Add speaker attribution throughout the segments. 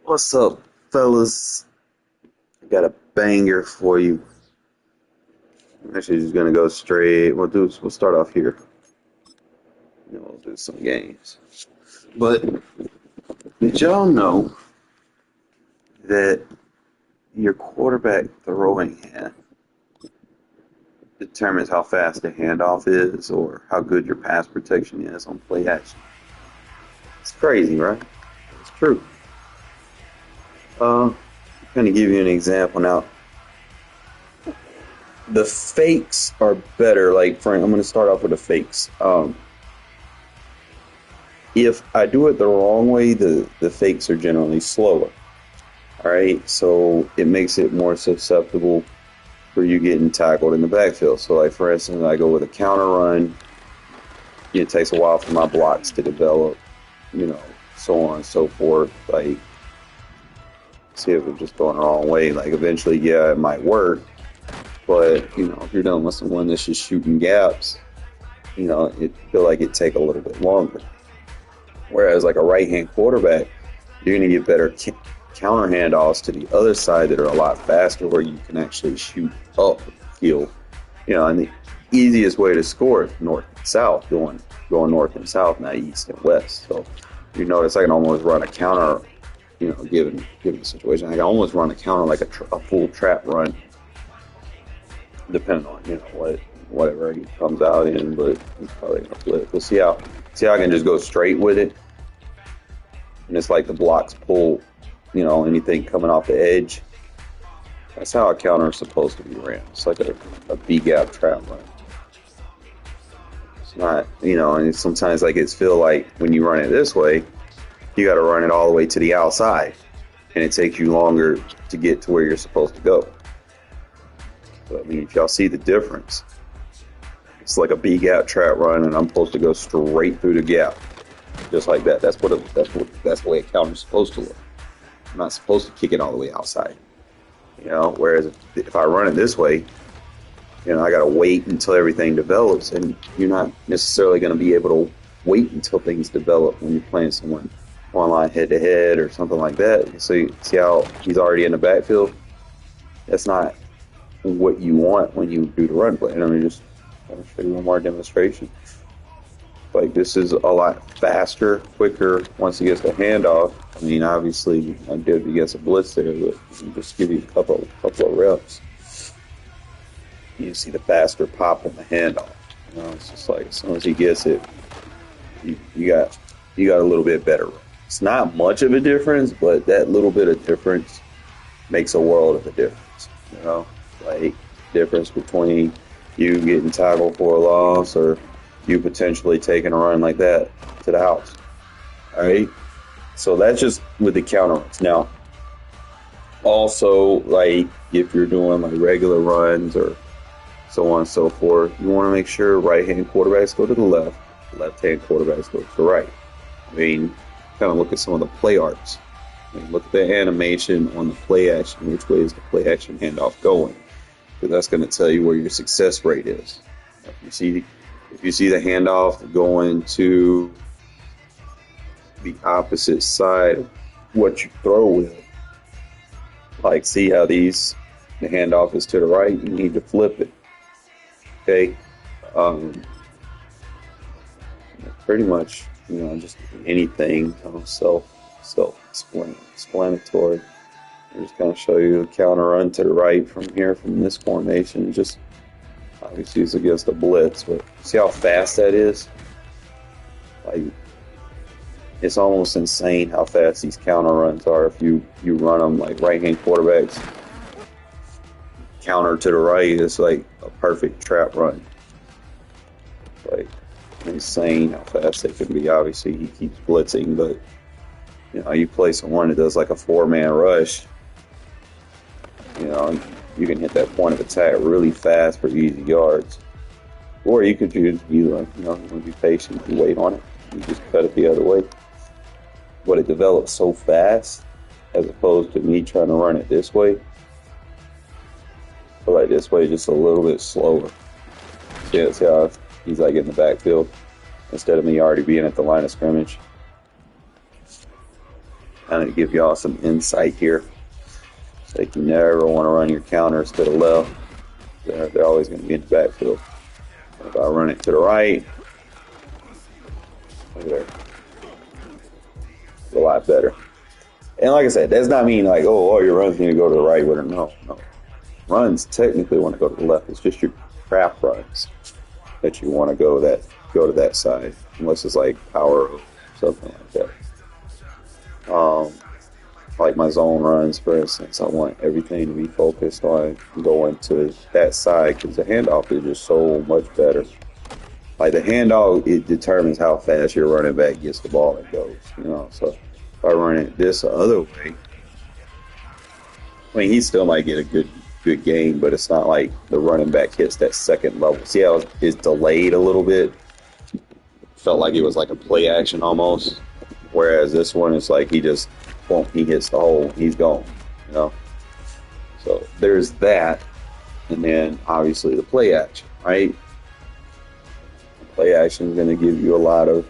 Speaker 1: What's up, fellas? I got a banger for you. I'm actually just gonna go straight. We'll start off here. Then we'll do some games. But did y'all know that your quarterback throwing hand determines how fast the handoff is or how good your pass protection is on play action? It's crazy, right? It's true. I'm gonna give you an example now. The fakes are better. Like, I'm going to start off with the fakes. If I do it the wrong way, the fakes are generally slower. All right, so it makes it more susceptible for you getting tackled in the backfield. So, like for instance, I go with a counter run. It takes a while for my blocks to develop, so on and so forth. Like, see if I'm just going the wrong way. Like, eventually, yeah, it might work. But, if you're dealing with someone that's just shooting gaps, it feel like it take a little bit longer. Whereas like a right-hand quarterback, you're going to get better counter handoffs to the other side that are a lot faster where you can actually shoot up the field. And the easiest way to score is north and south, going north and south, not east and west. So you notice I can almost run a counter, given the situation. I can almost run a counter like a full trap run, depending on whatever he comes out in, but he's probably gonna flip. We'll see how I can just go straight with it, and it's like the blocks pull, anything coming off the edge. That's how a counter is supposed to be ran. It's like a B gap trap run. It's not, and sometimes like it's feel like when you run it this way, you got to run it all the way to the outside, and it takes you longer to get to where you're supposed to go. I mean, if y'all see the difference, it's like a B gap trap run, and I'm supposed to go straight through the gap, just like that. That's the way a counter's supposed to look. I'm not supposed to kick it all the way outside, Whereas if I run it this way, I gotta wait until everything develops, and you're not necessarily going to be able to wait until things develop when you're playing someone online head to head or something like that. So you see how he's already in the backfield. That's not what you want when you do the run play. And I'm just going to show you one more demonstration. Like, this is a lot faster, quicker once he gets the handoff. I mean, obviously, I did against a blitz there, but just give you a couple of reps. You see the faster pop on the handoff. It's just like as soon as he gets it, you got a little bit better. It's not much of a difference, but that little bit of difference makes a world of a difference. Like, difference between you getting tackled for a loss or you potentially taking a run like that to the house. All right. So that's just with the counter runs. Now, also, like, if you're doing like regular runs or so on and so forth, you want to make sure right-hand quarterbacks go to the left, left-hand quarterbacks go to the right. I mean, kind of look at some of the play arts. I mean, look at the animation on the play action. Which way is the play action handoff going? Because that's going to tell you where your success rate is. If you see the handoff going to the opposite side of what you throw with, like, see how the handoff is to the right, you need to flip it. Okay, pretty much, just anything self-explanatory. I'm just going to show you a counter run to the right from this formation. Just obviously it's against a blitz, but see how fast that is? Like, it's almost insane how fast these counter runs are if you run them like right-hand quarterbacks. Counter to the right is like a perfect trap run. Like, insane how fast they can be. Obviously, he keeps blitzing, but you play someone that does like a 4-man rush, you can hit that point of attack really fast for easy yards. Or you could choose either, you want to be patient, you wait on it, you just cut it the other way. But it develops so fast, as opposed to me trying to run it this way. I feel like this way just a little bit slower. See how he's like in the backfield instead of me already being at the line of scrimmage. kind of give y'all some insight here. Like you never want to run your counters to the left. They're always going to be in the backfield. If I run it to the right, look there. It's a lot better. And like I said, that's not mean like, oh, all your runs need to go to the right. No. Runs technically want to go to the left. It's just your trap runs that you want to go to that side, unless it's like power or something like that. Like my zone runs, for instance, I want everything to be focused on going to that side because the handoff is just so much better. Like the handoff, it determines how fast your running back gets the ball and goes. So if I run it this other way, I mean, he still might get a good game, but it's not like the running back hits that second level. See how it's delayed a little bit? Felt like it was like a play action almost. Whereas this one is like he hits the hole, he's gone. So there's that, and then obviously the play action, right? The play action is going to give you I'll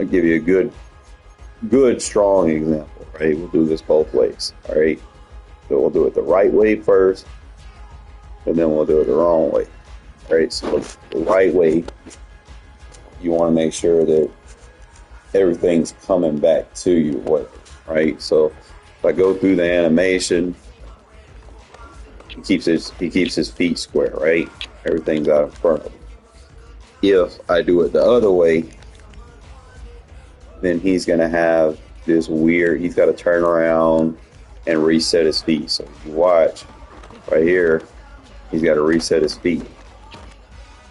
Speaker 1: give you a good strong example, right? We'll do this both ways, all right? So we'll do it the right way first, and then we'll do it the wrong way, right? So the right way, you want to make sure that everything's coming back to you, right? So if I go through the animation, he keeps his feet square, right? Everything's out in front of him. If I do it the other way, then he's gonna have this he's got to turn around and reset his feet. So if you watch right here, he's got to reset his feet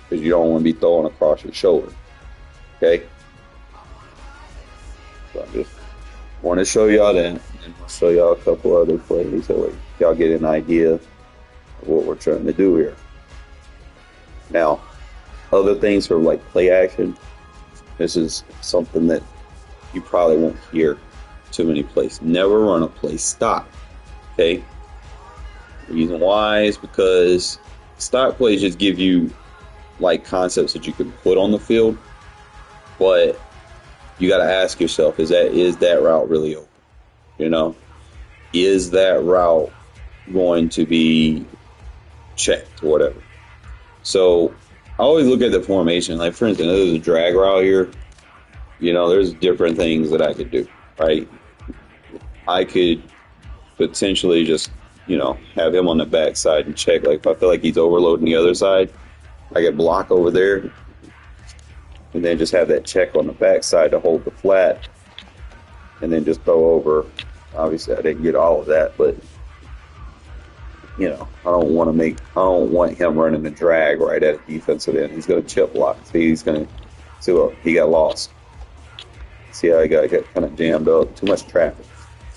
Speaker 1: because you don't want to be throwing across your shoulder. Okay. So I just want to show y'all that, and I'll show y'all a couple other plays so y'all get an idea of what we're trying to do here. Now, other things for like play action, this is something that you probably won't hear too many plays. Never run a play stop. Okay. The reason why is because stop plays just give you like concepts that you can put on the field, but you got to ask yourself, is that route really open? Is that route going to be checked or whatever? So I always look at the formation. Like, for instance, there's a drag route here. There's different things that I could do, right? I could potentially just, have him on the backside and check. Like, if I feel like he's overloading the other side, I could block over there and then just have that check on the backside to hold the flat and then just throw over. Obviously, I didn't get all of that, but, I don't want him running the drag right at a defensive end. He's going to chip block. See, he got lost. See how he got kind of jammed up. Too much traffic.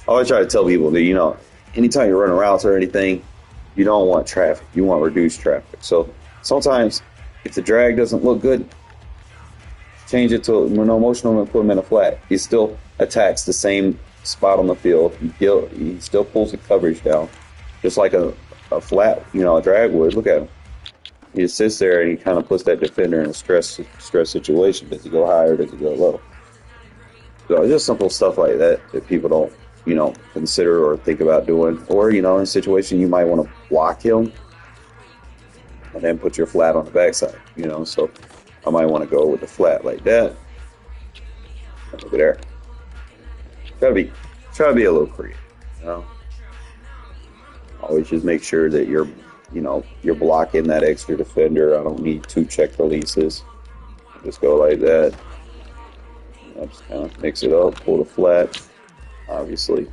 Speaker 1: I always try to tell people that, anytime you're running routes or anything, you don't want traffic. You want reduced traffic. So sometimes if the drag doesn't look good, change it to no motion and put him in a flat. He still attacks the same spot on the field. He still pulls the coverage down, just like a flat, a drag would. Look at him. He just sits there and he kind of puts that defender in a stress situation. Does he go higher? Does he go low? So just simple stuff like that people don't, consider or think about doing. Or, in a situation you might want to block him and then put your flat on the backside, So I might want to go with the flat like that. Over there. Try to be a little creative, Always just make sure that you're blocking that extra defender. I don't need 2 check releases. Just go like that. Just kind of mix it up, pull the flat. Obviously,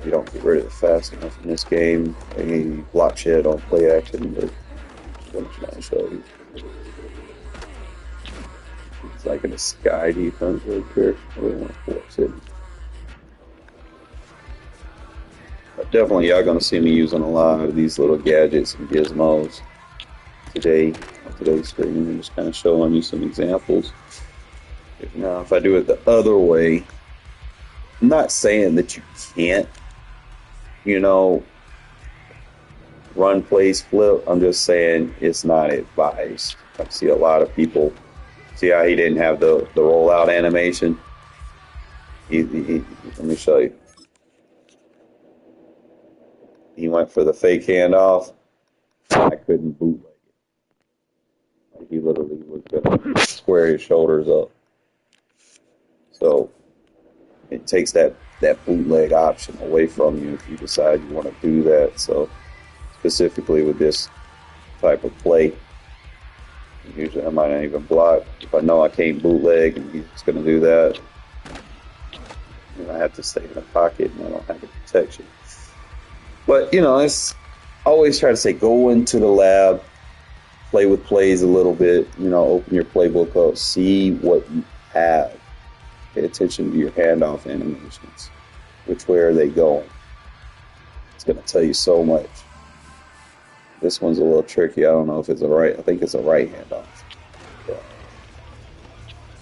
Speaker 1: you don't get rid of it fast enough in this game. They block shed on play action, but I'm trying to show you. It's like in a sky defense right here. I really want to force it. But definitely, y'all going to see me using a lot of these little gadgets and gizmos today on today's stream. I'm just kind of showing you some examples. Now, if I do it the other way, I'm not saying that you can't, run plays flip. I'm just saying it's not advised. I see a lot of people. See how he didn't have the rollout animation? Let me show you. He went for the fake handoff. I couldn't bootleg it. Like, he literally was gonna square his shoulders up. So it takes that bootleg option away from you if you decide you want to do that. So specifically with this type of play, usually I might not even block. If I know I can't bootleg and he's going to do that, then I have to stay in the pocket and I don't have the protection. But, you know, it's I always try to say go into the lab, play with plays a little bit, you know, open your playbook up, see what you have. Pay attention to your handoff animations. Which way are they going? It's going to tell you so much. This one's a little tricky. I don't know if it's a right. I think it's a right handoff. Yeah.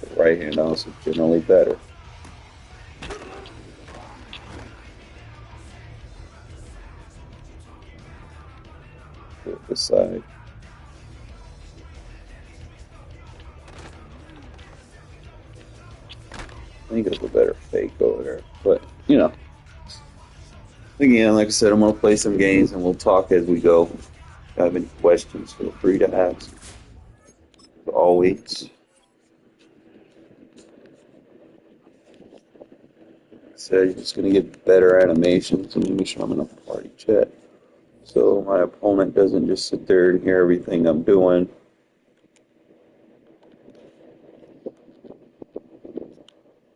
Speaker 1: The right handoffs are generally better. Flip this side. I think it's a better fake over there, but you know. Again, like I said, I'm gonna play some games and we'll talk as we go. If you have any questions, feel free to ask. As always. Like I said, you're just gonna get better animations. And make sure I'm in a party chat, so my opponent doesn't just sit there and hear everything I'm doing.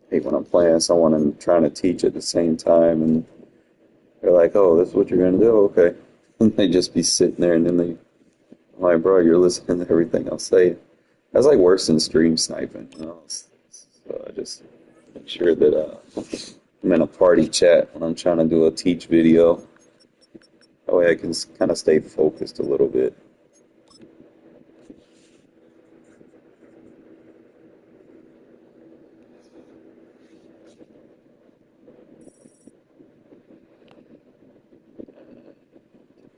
Speaker 1: I hate when I'm playing someone and trying to teach at the same time, and they're like, "Oh, this is what you're gonna do? Okay." And they just be sitting there, and then I'm like, "Bro, you're listening to everything I'm saying." That's like worse than stream sniping, you know. So I just make sure that I'm in a party chat when I'm trying to do a teach video. That way I can kind of stay focused a little bit.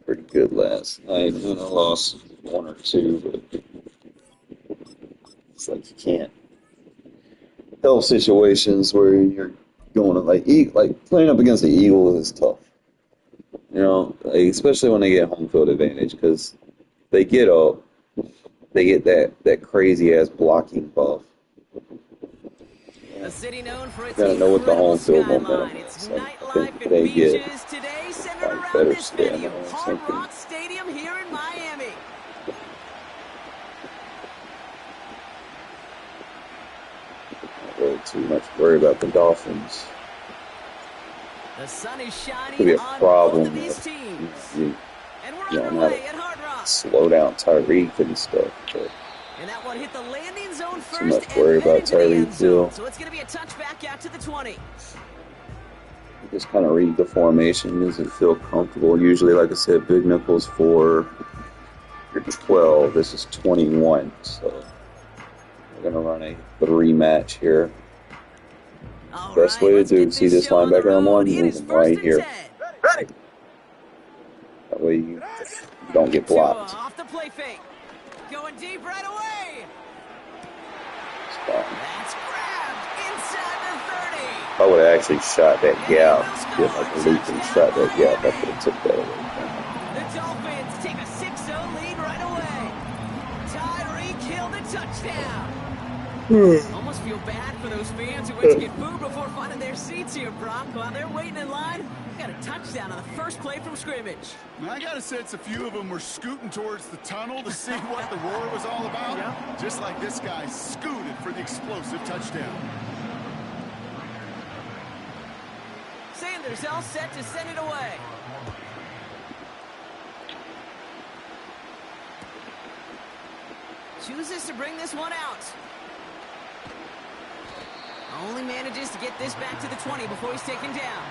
Speaker 1: Pretty good last night. I lost one or two, but it's like you can't help situations where you're going to like playing up against the Eagles is tough. You know, like, especially when they get home field advantage because they get up, they get that crazy ass blocking buff.
Speaker 2: A city known for its
Speaker 1: you gotta know what the home field momentum is.
Speaker 2: It's
Speaker 1: So I
Speaker 2: nightlife
Speaker 1: think
Speaker 2: and
Speaker 1: they get
Speaker 2: beaches today centered
Speaker 1: like
Speaker 2: around
Speaker 1: better
Speaker 2: this
Speaker 1: stamina
Speaker 2: venue,
Speaker 1: or
Speaker 2: Hard
Speaker 1: something.
Speaker 2: Rock Stadium here in Miami.
Speaker 1: Not really too much worry about the Dolphins.
Speaker 2: The sun is shining
Speaker 1: Could be a
Speaker 2: on
Speaker 1: problem
Speaker 2: both of these
Speaker 1: if
Speaker 2: teams.
Speaker 1: you
Speaker 2: And we're
Speaker 1: don't know how
Speaker 2: underway
Speaker 1: to
Speaker 2: at Hard Rock.
Speaker 1: slow down Tyreek and stuff. But
Speaker 2: And that one hit the landing zone
Speaker 1: too
Speaker 2: first
Speaker 1: much
Speaker 2: and
Speaker 1: worry
Speaker 2: then
Speaker 1: about
Speaker 2: into the
Speaker 1: Tyreek
Speaker 2: end zone.
Speaker 1: Hill.
Speaker 2: So it's going to be a touchback out to the 20.
Speaker 1: Just kind of read the formation. Does it feel comfortable? Usually, like I said, big nickels for your 12. This is 21. So we're going to run a 3-match here.
Speaker 2: All
Speaker 1: Best
Speaker 2: right,
Speaker 1: way to
Speaker 2: let's
Speaker 1: do,
Speaker 2: get
Speaker 1: see this
Speaker 2: show on the
Speaker 1: linebacker I'm
Speaker 2: road.
Speaker 1: on,
Speaker 2: It
Speaker 1: move
Speaker 2: is
Speaker 1: him
Speaker 2: first
Speaker 1: right
Speaker 2: and
Speaker 1: here.
Speaker 2: 10.
Speaker 1: That way you don't get blocked.
Speaker 2: Off the play fake. Going deep right away.
Speaker 1: So,
Speaker 2: That's grabbed inside the 30.
Speaker 1: if I would have actually shot that gap, did like a loop and shot that gap, I could have took that away from him.
Speaker 2: The Dolphins take a 6-0 lead right away. Tyreek Hill the touchdown. Almost feel bad for those fans who went to get food before finding their seats here, Brock. While they're waiting in line, got a touchdown on the first play from scrimmage.
Speaker 3: I got a sense a few of them were scooting towards the tunnel to see what the roar was all about.
Speaker 2: Yeah.
Speaker 3: Just like this guy scooted for the explosive touchdown.
Speaker 2: Sanders all set to send it away. Chooses to bring this one out. Only manages to get this back to the 20 before he's taken down.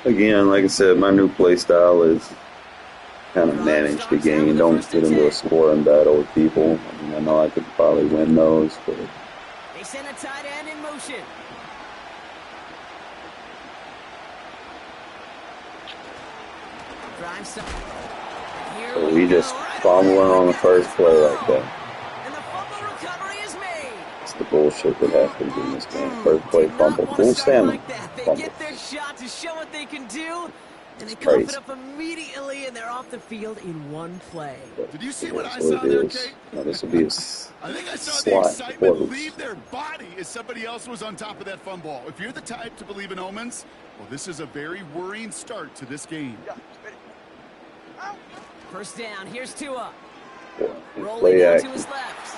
Speaker 1: Again, like I said, my new play style is kind of manage the game. Don't get into a scoring battle with people. I mean, I know I could probably win those, but
Speaker 2: They send a tight end in motion. Drive some. Here
Speaker 1: So we just fumbling on the first play like that.
Speaker 2: And the fumble recovery is made.
Speaker 1: It's the bullshit that happens in this game. First play fumble, full stamina.
Speaker 2: Like that. They
Speaker 1: Fumble.
Speaker 2: get their shot to show what they can do, and they
Speaker 1: It's
Speaker 2: cough it
Speaker 1: crazy.
Speaker 2: up immediately, and they're off the field in one play.
Speaker 3: Did you see
Speaker 1: It
Speaker 3: what
Speaker 1: is
Speaker 3: I
Speaker 1: what
Speaker 3: saw
Speaker 1: it
Speaker 3: there,
Speaker 1: is.
Speaker 3: Kate?
Speaker 1: Now, this will be a
Speaker 3: I think I saw the
Speaker 1: slot
Speaker 3: excitement
Speaker 1: quarters.
Speaker 3: leave their body as somebody else was on top of that fun ball. If you're the type to believe in omens, well, this is a very worrying start to this game.
Speaker 2: First down, here's Tua. Rolling
Speaker 1: Play
Speaker 2: out to
Speaker 1: action.
Speaker 2: his left.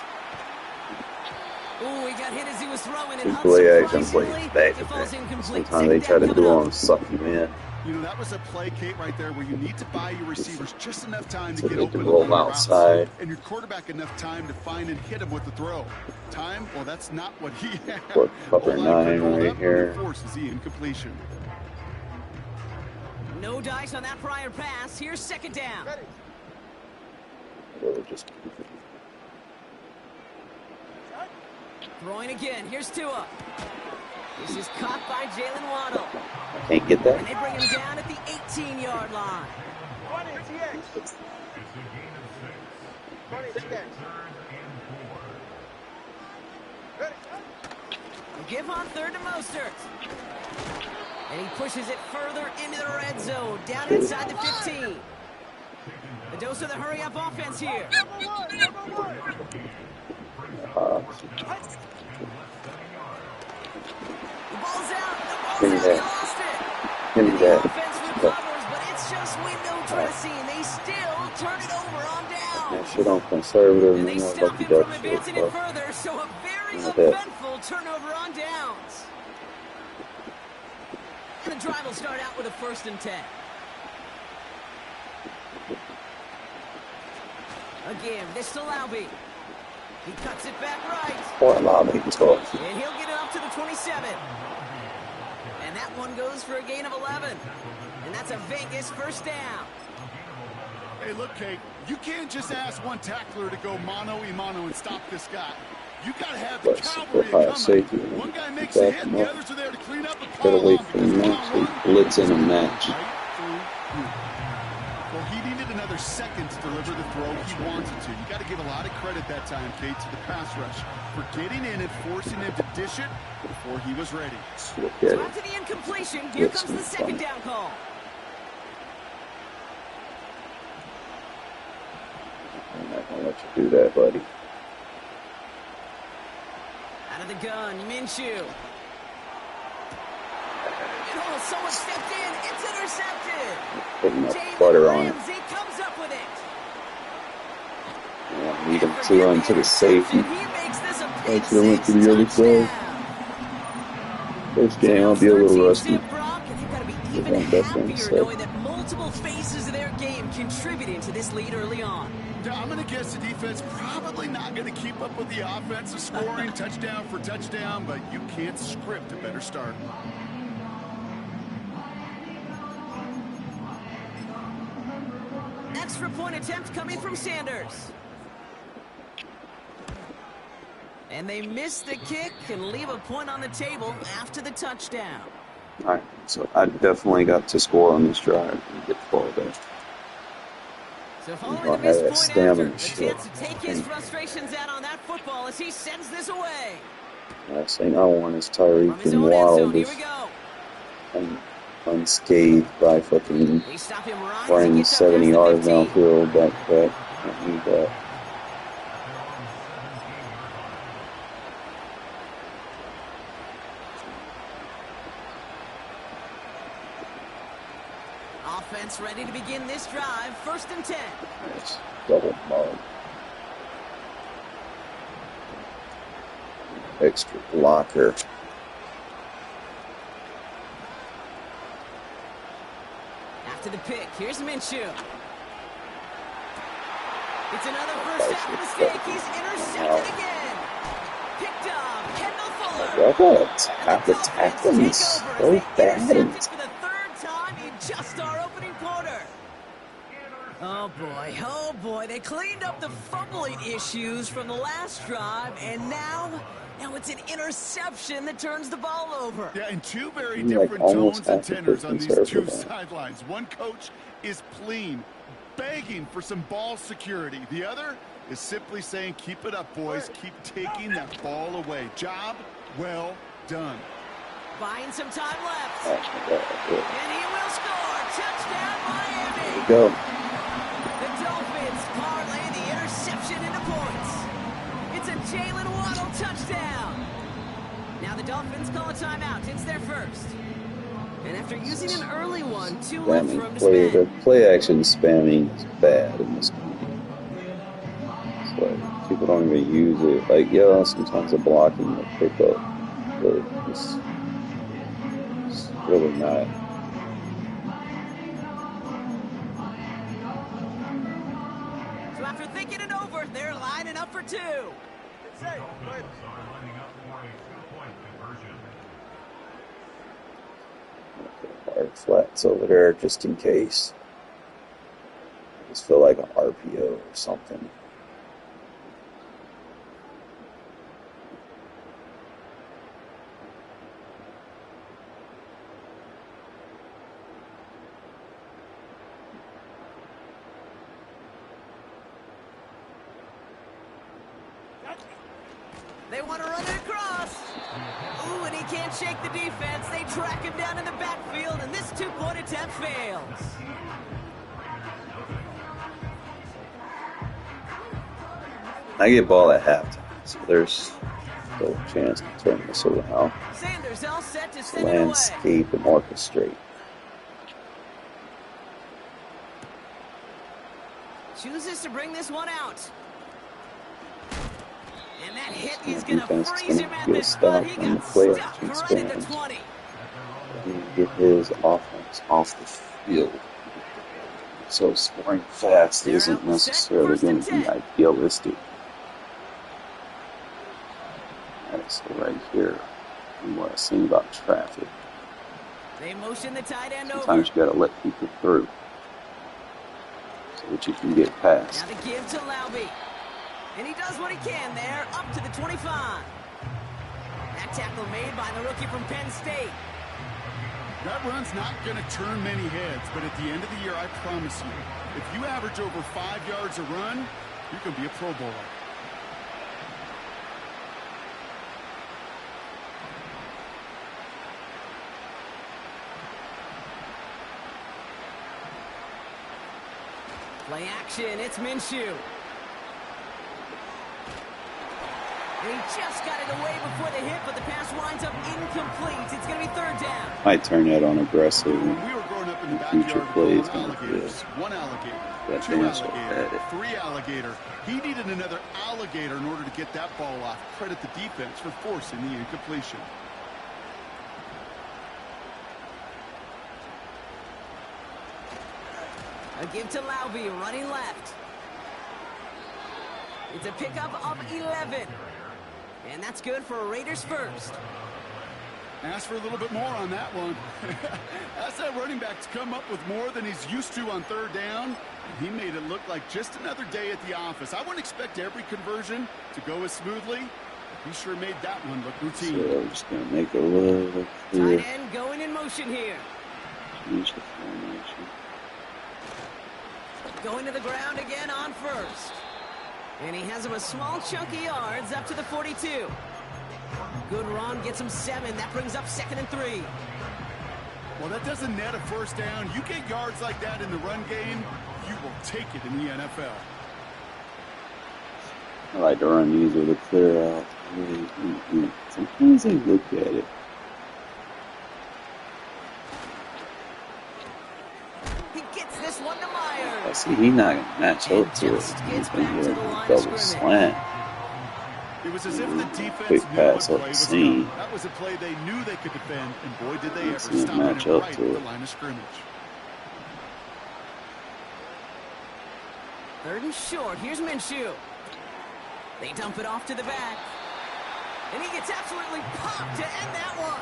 Speaker 2: Ooh, he got hit as he was throwing, and
Speaker 1: Play action
Speaker 2: surprisingly,
Speaker 1: plays back
Speaker 2: it falls
Speaker 1: to back.
Speaker 2: incomplete.
Speaker 1: Sometimes they try to
Speaker 2: Second
Speaker 1: do
Speaker 2: down
Speaker 1: on sucky, man.
Speaker 3: You know, that was a play, Kate, right there where you need to buy your receivers just enough time to
Speaker 1: So
Speaker 3: get
Speaker 1: they can
Speaker 3: open
Speaker 1: roll
Speaker 3: on their routes,
Speaker 1: outside.
Speaker 3: and your quarterback enough time to find and hit him with the throw. Time? Well, that's not what he had.
Speaker 1: What, cover
Speaker 3: Whole line
Speaker 1: 9
Speaker 3: rolled
Speaker 1: right
Speaker 3: up, and
Speaker 1: here.
Speaker 3: it forces the incompletion.
Speaker 2: No dice on that prior pass. Here's second down.
Speaker 1: Really just
Speaker 2: Throwing again. Here's Tua. This is caught by Jalen Waddle.
Speaker 1: I can't get that.
Speaker 2: And they bring him down at the 18-yard line. They give on third to Mostert. And he pushes it further into the red zone, down inside the 15. A dose of the hurry-up offense here. The ball's out. The
Speaker 1: Give me
Speaker 2: ball's out.
Speaker 1: that.
Speaker 2: He lost it.
Speaker 1: Give me
Speaker 2: The
Speaker 1: that.
Speaker 2: offense recovers, but it's just window dressing. They still turn it over on down.
Speaker 1: That shit on conservative,
Speaker 2: And
Speaker 1: man.
Speaker 2: they
Speaker 1: I
Speaker 2: stop
Speaker 1: lucky
Speaker 2: him from
Speaker 1: duck shit,
Speaker 2: advancing
Speaker 1: bro.
Speaker 2: it further, so a very
Speaker 1: Look at that.
Speaker 2: eventful turnover on downs. And the drive will start out with a 1st and 10. Again, this to Laube. He cuts it back right.
Speaker 1: Or lobby tough.
Speaker 2: And he'll get it up to the 27. And that one goes for a gain of 11. And that's a Vegas first down.
Speaker 3: Hey, look, Kate, you can't just ask one tackler to go mano-a-mano and stop this guy. You got to have the
Speaker 1: Let's
Speaker 3: cavalry
Speaker 1: go high
Speaker 3: coming.
Speaker 1: safety.
Speaker 3: One guy makes a
Speaker 1: Back
Speaker 3: hit,
Speaker 1: him
Speaker 3: the
Speaker 1: up.
Speaker 3: others are there to clean up and
Speaker 1: Get
Speaker 3: pile
Speaker 1: away
Speaker 3: on
Speaker 1: from
Speaker 3: because
Speaker 1: him.
Speaker 3: one-on-one,
Speaker 1: Blitz in a match.
Speaker 3: right through you. Well, he needed another second to deliver the throw he wanted to. You got to give a lot of credit that time, Kate, to the pass rush for getting in and forcing him to dish it before he was ready.
Speaker 1: Look
Speaker 2: So
Speaker 1: at it.
Speaker 2: after the incompletion, here
Speaker 1: Blitz
Speaker 2: comes the
Speaker 1: is
Speaker 2: second
Speaker 1: fun.
Speaker 2: down call.
Speaker 1: I'm not gonna let you do that, buddy.
Speaker 2: Out of the gun, Minshew. And oh, someone stepped in. It's intercepted.
Speaker 1: Putting that
Speaker 2: Jalen
Speaker 1: butter on it.
Speaker 2: Ramsey comes up with it.
Speaker 1: Yeah, lead him to run to the safety.
Speaker 2: He makes this a pick
Speaker 1: That's went to the other
Speaker 2: touchdown.
Speaker 1: side. First game, I'll be a little rusty.
Speaker 2: Brock, and they've got to be even
Speaker 1: Yeah, that's what I'm
Speaker 2: happier
Speaker 1: saying.
Speaker 2: knowing that multiple phases of their game contributing to this lead early on.
Speaker 3: Yeah, I'm going to guess the defense probably not going to keep up with the offensive scoring touchdown for touchdown, but you can't script a better start.
Speaker 2: Extra point attempt coming from Sanders. And they miss the kick and leave a point on the table after the touchdown.
Speaker 1: All right, so I definitely got to score on this drive and get the ball back.
Speaker 2: So following
Speaker 1: I'll
Speaker 2: the missed
Speaker 1: have that
Speaker 2: point
Speaker 1: stamina
Speaker 2: after, a
Speaker 1: shit.
Speaker 2: chance to take his frustrations out on that football as he sends this away.
Speaker 1: Last thing I want is
Speaker 2: From
Speaker 1: Tyreek
Speaker 2: his
Speaker 1: and
Speaker 2: own end
Speaker 1: Waddle
Speaker 2: zone, here
Speaker 1: just
Speaker 2: we go.
Speaker 1: unscathed by fucking
Speaker 2: They stop him right as he
Speaker 1: running
Speaker 2: gets up
Speaker 1: 70
Speaker 2: past
Speaker 1: yards
Speaker 2: the 15.
Speaker 1: downfield back to back. I need that.
Speaker 2: Offense ready to begin this drive. 1st and 10.
Speaker 1: Nice. Double mug. Extra blocker.
Speaker 2: After the pick, here's Minshew. It's another first down mistake. He's intercepted again. Picked up. Kendall Fuller.
Speaker 1: Y'all gotta attack them so bad.
Speaker 2: Intercepted for the 3rd time in just our opening quarter. Oh boy, they cleaned up the fumbling issues from the last drive, and now it's an interception that turns the ball over.
Speaker 3: Yeah, and two very
Speaker 1: You, like,
Speaker 3: different
Speaker 1: almost
Speaker 3: tones and
Speaker 1: have to
Speaker 3: tenors
Speaker 1: put
Speaker 3: on these two
Speaker 1: conservative on.
Speaker 3: sidelines. One coach is pleased begging for some ball security. The other is simply saying, keep it up, boys. Keep taking that ball away. Job well done.
Speaker 2: Buying some time left. And he will score. Touchdown, Miami.
Speaker 1: There we go.
Speaker 2: The Dolphins parlay the interception into points. It's a Jalen Waddle touchdown. Now the Dolphins call a timeout. It's their first. And after using an early one, two left for him to spend.
Speaker 1: The play action spamming is bad in this game. It's like people don't even use it. Like, yeah, sometimes the blocking will pick up, but it's really not.
Speaker 2: So after thinking it over, they're lining up for two.
Speaker 1: Hard flats over there just in case. I just feel like an RPO or something.
Speaker 2: They want to run it across. Ooh, and he can't shake the defense. They track him down in the backfield, and this two-point attempt fails.
Speaker 1: I get ball at halftime, so there's still a chance to turn this around.
Speaker 2: Sanders all set to send it away.
Speaker 1: Landscape and orchestrate.
Speaker 2: Chooses to bring this one out. And that hit is going to freeze him at the spot. He got stuck right at the 20.
Speaker 1: Get his offense off the field. So scoring fast isn't necessarily going to be idealistic. That's right here. And what I was saying about traffic.
Speaker 2: They motion the tight end over.
Speaker 1: Sometimes you got to let people through so that you can get past.
Speaker 2: Now the give to Laube. And he does what he can there, up to the 25. That tackle made by the rookie from Penn State.
Speaker 3: That run's not going to turn many heads, but at the end of the year, I promise you, if you average over 5 yards a run, you can be a Pro Bowler.
Speaker 2: Play action, it's Minshew. And he just got it away before the hit, but the pass winds up incomplete. It's going to be third down.
Speaker 1: Might turn that on aggressive.
Speaker 3: When we were growing up in the
Speaker 1: Future
Speaker 3: backyard,
Speaker 1: plays
Speaker 3: alligators. One alligator,
Speaker 1: that
Speaker 3: two
Speaker 1: dance
Speaker 3: alligator, three alligator. He needed another alligator in order to get that ball off. Credit the defense for forcing the incompletion.
Speaker 2: A give to Laube, running left. It's a pickup of 11. And that's good for a Raiders first.
Speaker 3: Ask for a little bit more on that one. That's that running back to come up with more than he's used to on third down. He made it look like just another day at the office. I wouldn't expect every conversion to go as smoothly. He sure made that one look routine.
Speaker 1: So I'm just going to make it a little clear.
Speaker 2: Tight end going in motion here.
Speaker 1: Change the formation.
Speaker 2: Going to the ground again on first. And he has him a small chunk of yards up to the 42. Good run, gets him 7. That brings up 2nd and 3.
Speaker 3: Well, that doesn't net a first down. You get yards like that in the run game, you will take it in the NFL.
Speaker 1: I like to run these with a clear out. Sometimes I look at it.
Speaker 2: He gets this one to Myers.
Speaker 1: I see he's not going to match up to it. He's going to get a double slant.
Speaker 3: It was as if the defense
Speaker 1: Quick
Speaker 3: knew
Speaker 1: pass
Speaker 3: what
Speaker 1: up
Speaker 3: play
Speaker 1: the
Speaker 3: was
Speaker 1: seam.
Speaker 3: coming. That was a play they knew they could defend, and boy, did they ever
Speaker 1: See him
Speaker 3: stop
Speaker 1: match
Speaker 3: it
Speaker 1: up
Speaker 3: right
Speaker 1: to
Speaker 3: at
Speaker 1: it.
Speaker 3: the line of scrimmage.
Speaker 2: 3rd and short. Here's Minshew. They dump it off to the back. And he gets absolutely popped to end that one.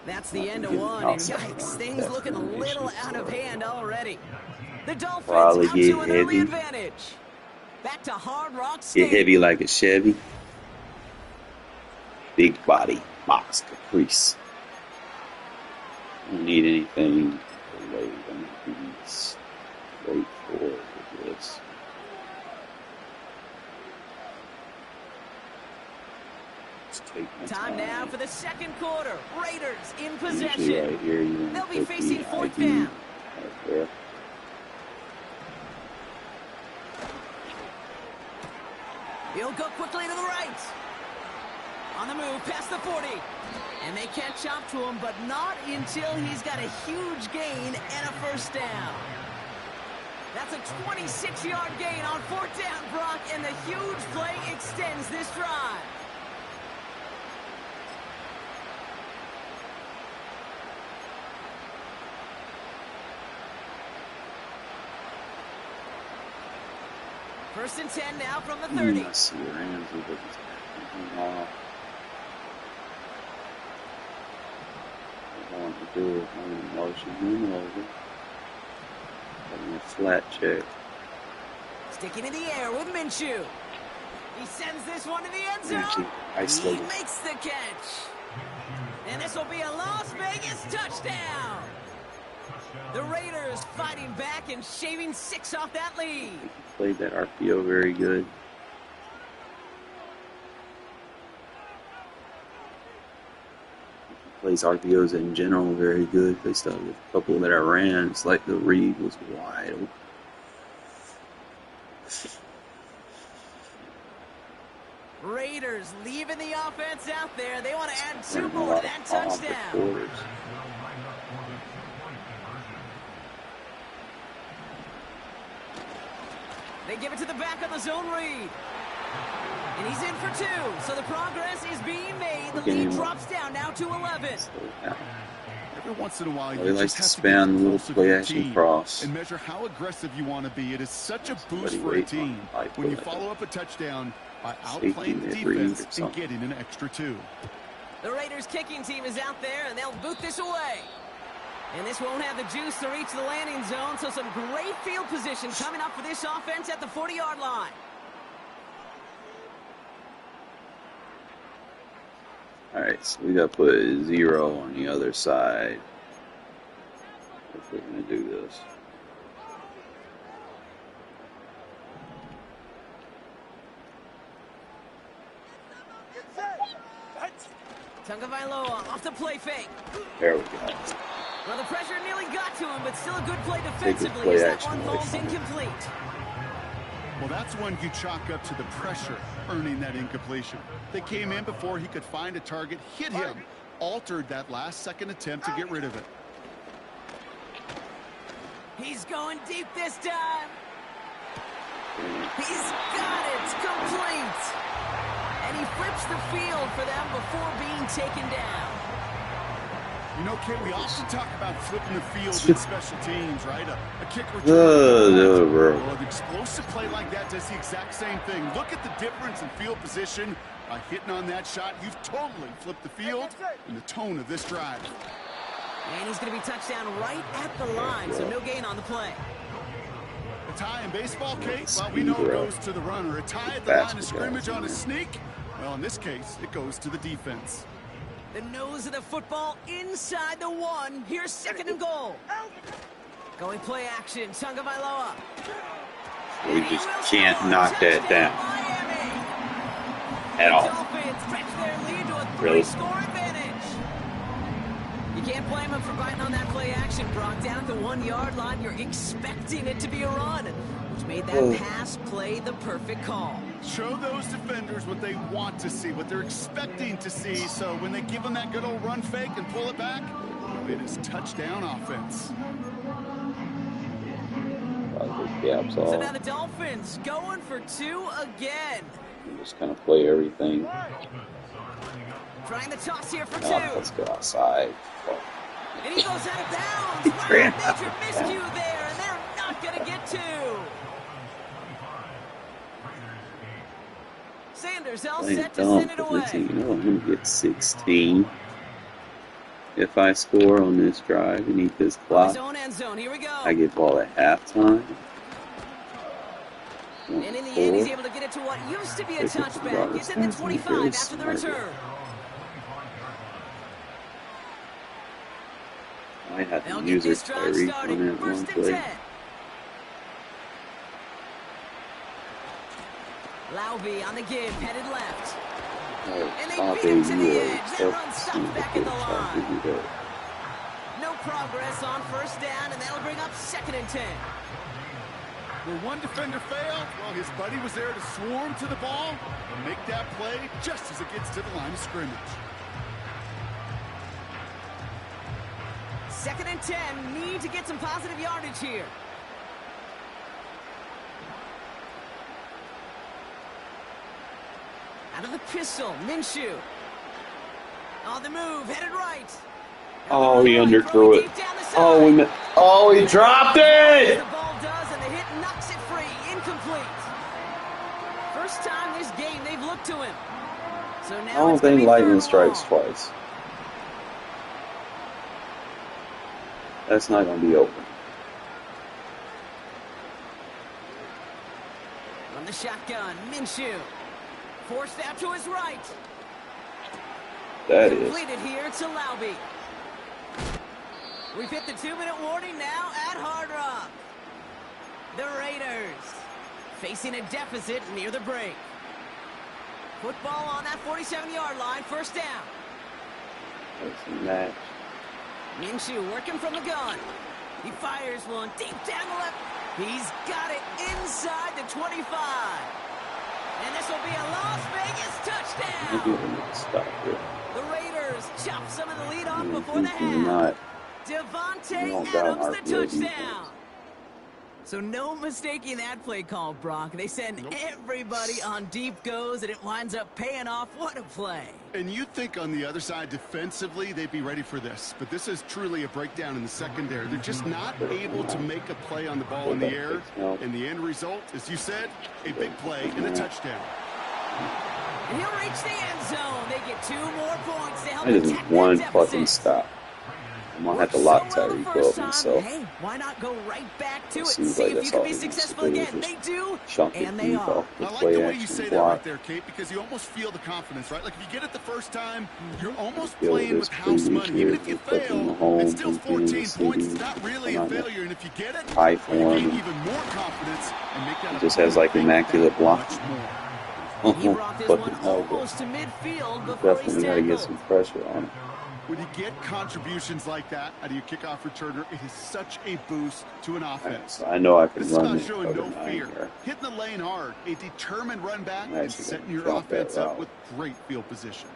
Speaker 2: That's the end of one, and yikes, things looking a little out of hand already. The Dolphins out to an early advantage. Back to Hard Rock
Speaker 1: Get
Speaker 2: Stadium.
Speaker 1: heavy like a Chevy. Big body, box caprice. Don't need anything delayed on these. Wait for this.
Speaker 2: Time now for the second quarter. Raiders in
Speaker 1: Usually
Speaker 2: possession.
Speaker 1: right here, you
Speaker 2: They'll
Speaker 1: want
Speaker 2: be
Speaker 1: to
Speaker 2: facing
Speaker 1: the
Speaker 2: fourth
Speaker 1: ID
Speaker 2: down.
Speaker 1: right there.
Speaker 2: He'll go quickly to the right. On the move, past the 40. And they catch up to him, but not until he's got a huge gain and a first down. That's a 26-yard gain on fourth down, Brock, and the huge play extends this drive. First and 10 now from the 30.
Speaker 1: I see Ramsey, but he's off. What I want to do is I'm going to motion him over. I'm going to flat check.
Speaker 2: Sticking in the air with Minshew. He sends this one to the end zone.
Speaker 1: Actually,
Speaker 2: He
Speaker 1: isolated.
Speaker 2: makes the catch. And this will be a Las Vegas touchdown. The Raiders fighting back and shaving 6 off that lead.
Speaker 1: He played that RPO very good. He plays RPOs in general very good. They started with a couple that I ran. It's like the read was wide open.
Speaker 2: Raiders leaving the offense out there. They want to add 2
Speaker 1: Running a
Speaker 2: more
Speaker 1: lot
Speaker 2: to that
Speaker 1: of off the
Speaker 2: touchdown.
Speaker 1: quarters.
Speaker 2: They give it to the back of the zone read. And he's in for 2. So the progress is being made. The lead drops down now to 11.
Speaker 3: Every once in a while,
Speaker 1: He
Speaker 3: you
Speaker 1: likes
Speaker 3: just
Speaker 1: to
Speaker 3: have to get
Speaker 1: span the little
Speaker 3: close to your
Speaker 1: play action
Speaker 3: team
Speaker 1: cross.
Speaker 3: and measure how aggressive you want to be. It is such a boost
Speaker 1: Somebody
Speaker 3: for a
Speaker 1: wait
Speaker 3: team
Speaker 1: on the
Speaker 3: when you
Speaker 1: play.
Speaker 3: follow up a touchdown by
Speaker 1: Safety
Speaker 3: outplaying the
Speaker 1: mid-read or
Speaker 3: defense and
Speaker 1: something.
Speaker 3: getting an extra 2.
Speaker 2: The Raiders kicking team is out there, and they'll boot this away. And this won't have the juice to reach the landing zone, so some great field position coming up for this offense at the 40-yard line.
Speaker 1: Alright, so we got to put a 0 on the other side if we're going to do this.
Speaker 2: Tagovailoa off the play fake.
Speaker 1: There we go.
Speaker 2: Well, the pressure nearly got to him, but still a good play
Speaker 1: Take his
Speaker 2: defensively
Speaker 1: play
Speaker 2: as that
Speaker 1: action
Speaker 2: one
Speaker 1: away
Speaker 2: falls
Speaker 1: from him.
Speaker 2: incomplete.
Speaker 3: Well, that's one you chalk up to the pressure earning that incompletion. They came in before he could find a target, hit him, altered that last-second attempt to get rid of it.
Speaker 2: He's going deep this time. He's got it. Complete. And he flips the field for them before being taken down.
Speaker 3: You know, Kate, we often talk about flipping the field in special teams, right? A kick return.
Speaker 1: Bro.
Speaker 3: Well, an explosive play like that does the exact same thing. Look at the difference in field position. By hitting on that shot, you've totally flipped the field and the tone of this drive.
Speaker 2: And he's going to be touchdown right at the line, so no gain on the play.
Speaker 3: A tie in baseball, Kate, well, we know it goes to the runner. A tie at the line of scrimmage on a sneak, well, in this case, it goes to the defense.
Speaker 2: The nose of the football inside the 1. Here's 2nd and goal. Going play action, Tagovailoa.
Speaker 1: We just can't knock that down at all.
Speaker 2: Dolphins stretch their lead to a
Speaker 1: Really?
Speaker 2: 3-score advantage. You can't blame them for biting on that play action, Brock. Down at the 1-yard line, you're expecting it to be a run, which made that pass play the perfect call.
Speaker 3: Show those defenders what they want to see, what they're expecting to see, so when they give them that good old run fake and pull it back, it is touchdown offense.
Speaker 1: Gaps
Speaker 2: So
Speaker 1: all.
Speaker 2: now the Dolphins going for 2 again.
Speaker 1: Just kind of play everything.
Speaker 2: Trying the toss here for 2.
Speaker 1: Let's go outside.
Speaker 2: And he goes out of bounds. Wow, major miscue there, and they're not going to get 2. Sanders all set to send it away.
Speaker 1: You know, I'm going to get 16 if I score on this drive and eat this clock.
Speaker 2: His own end zone. Here we go.
Speaker 1: I get ball at halftime.
Speaker 2: And in the end, he's able to get it to what used to be a touchback. It's in the 25 after the return.
Speaker 1: I had to use it Tyreek on that one play.
Speaker 2: Laube on the give, headed left. And they
Speaker 1: Oh,
Speaker 2: beat him to the edge. That run stopped back in the line. No progress on first down, and that'll bring up 2nd and 10.
Speaker 3: Where one defender failed, well, his buddy was there to swarm to the ball and make that play just as it gets to the line of scrimmage.
Speaker 2: 2nd and 10, need to get some positive yardage here. Out of the pistol, Minshew. On the move, headed right.
Speaker 1: Oh, he underthrew it. Oh, he dropped it!
Speaker 2: The ball does, and the hit knocks it free. Incomplete. First time this game they've looked to him. So now
Speaker 1: I don't think lightning strikes twice. That's not going to be open.
Speaker 2: From the shotgun, Minshew. Forced out to his right.
Speaker 1: That is.
Speaker 2: Completed here to Laube. We've hit the 2-minute warning now at Hard Rock. The Raiders facing a deficit near the break. Football on that 47-yard line, first down.
Speaker 1: That's a match.
Speaker 2: Minshew working from the gun. He fires one deep down the left. He's got it inside the 25. And this will be a Las Vegas touchdown.
Speaker 1: Stop it.
Speaker 2: The Raiders chop some of the lead off before the half. Devontae Adams the touchdown. So no mistaking that play call, Brock. They send everybody on deep goes, and it winds up paying off. What a play.
Speaker 3: And you'd think on the other side defensively they'd be ready for this, but this is truly a breakdown in the secondary. They're just not able to make a play on the ball in the air, and the end result, as you said, a big play and a touchdown.
Speaker 2: And he'll reach the end zone. They get 2 more points to help
Speaker 1: That is
Speaker 2: attack
Speaker 1: one
Speaker 2: that
Speaker 1: fucking
Speaker 2: deficit.
Speaker 1: stop. I'm going to have to lock Tyreek up myself.
Speaker 2: Hey, why not go right back to it?
Speaker 1: Seems
Speaker 2: See
Speaker 1: like
Speaker 2: if
Speaker 1: that's
Speaker 2: you can
Speaker 1: all
Speaker 2: be
Speaker 1: he needs to
Speaker 2: successful
Speaker 1: do,
Speaker 2: again.
Speaker 1: just
Speaker 2: They do,
Speaker 1: chunk it
Speaker 2: and they
Speaker 1: deep
Speaker 2: are.
Speaker 1: off the
Speaker 3: I like
Speaker 1: play
Speaker 3: the way you
Speaker 1: action
Speaker 3: say that
Speaker 1: block.
Speaker 3: right there, Kate, because you almost feel the confidence, right? Like if you get it the first time, you're almost
Speaker 1: Feel
Speaker 3: playing
Speaker 1: this
Speaker 3: with house money.
Speaker 1: crazy
Speaker 3: Even
Speaker 1: shit
Speaker 3: if you
Speaker 1: with fucking
Speaker 3: fail,
Speaker 1: Mahomes
Speaker 3: it's still
Speaker 1: and
Speaker 3: 14
Speaker 1: Kansas
Speaker 3: points.
Speaker 1: City
Speaker 3: It's not really a
Speaker 1: on that
Speaker 3: failure. And if you get it,
Speaker 1: high
Speaker 3: you
Speaker 1: form.
Speaker 3: gain even more confidence and make that
Speaker 1: He
Speaker 3: a
Speaker 1: just has like immaculate block.
Speaker 2: He brought this
Speaker 1: But
Speaker 2: one
Speaker 1: no,
Speaker 2: almost to midfield before he's
Speaker 1: definitely got to get
Speaker 2: tackled.
Speaker 1: some pressure on him.
Speaker 3: When you get contributions like that out of your kickoff returner, it is such a boost to an offense.
Speaker 1: I know I can
Speaker 3: This is
Speaker 1: run
Speaker 3: about
Speaker 1: it.
Speaker 3: showing no
Speaker 1: But
Speaker 3: fear,
Speaker 1: here.
Speaker 3: hitting the lane hard, a determined run back,
Speaker 1: I'm
Speaker 3: and
Speaker 1: actually
Speaker 3: setting
Speaker 1: gonna
Speaker 3: your
Speaker 1: drop that
Speaker 3: offense up
Speaker 1: route.
Speaker 3: with great field position.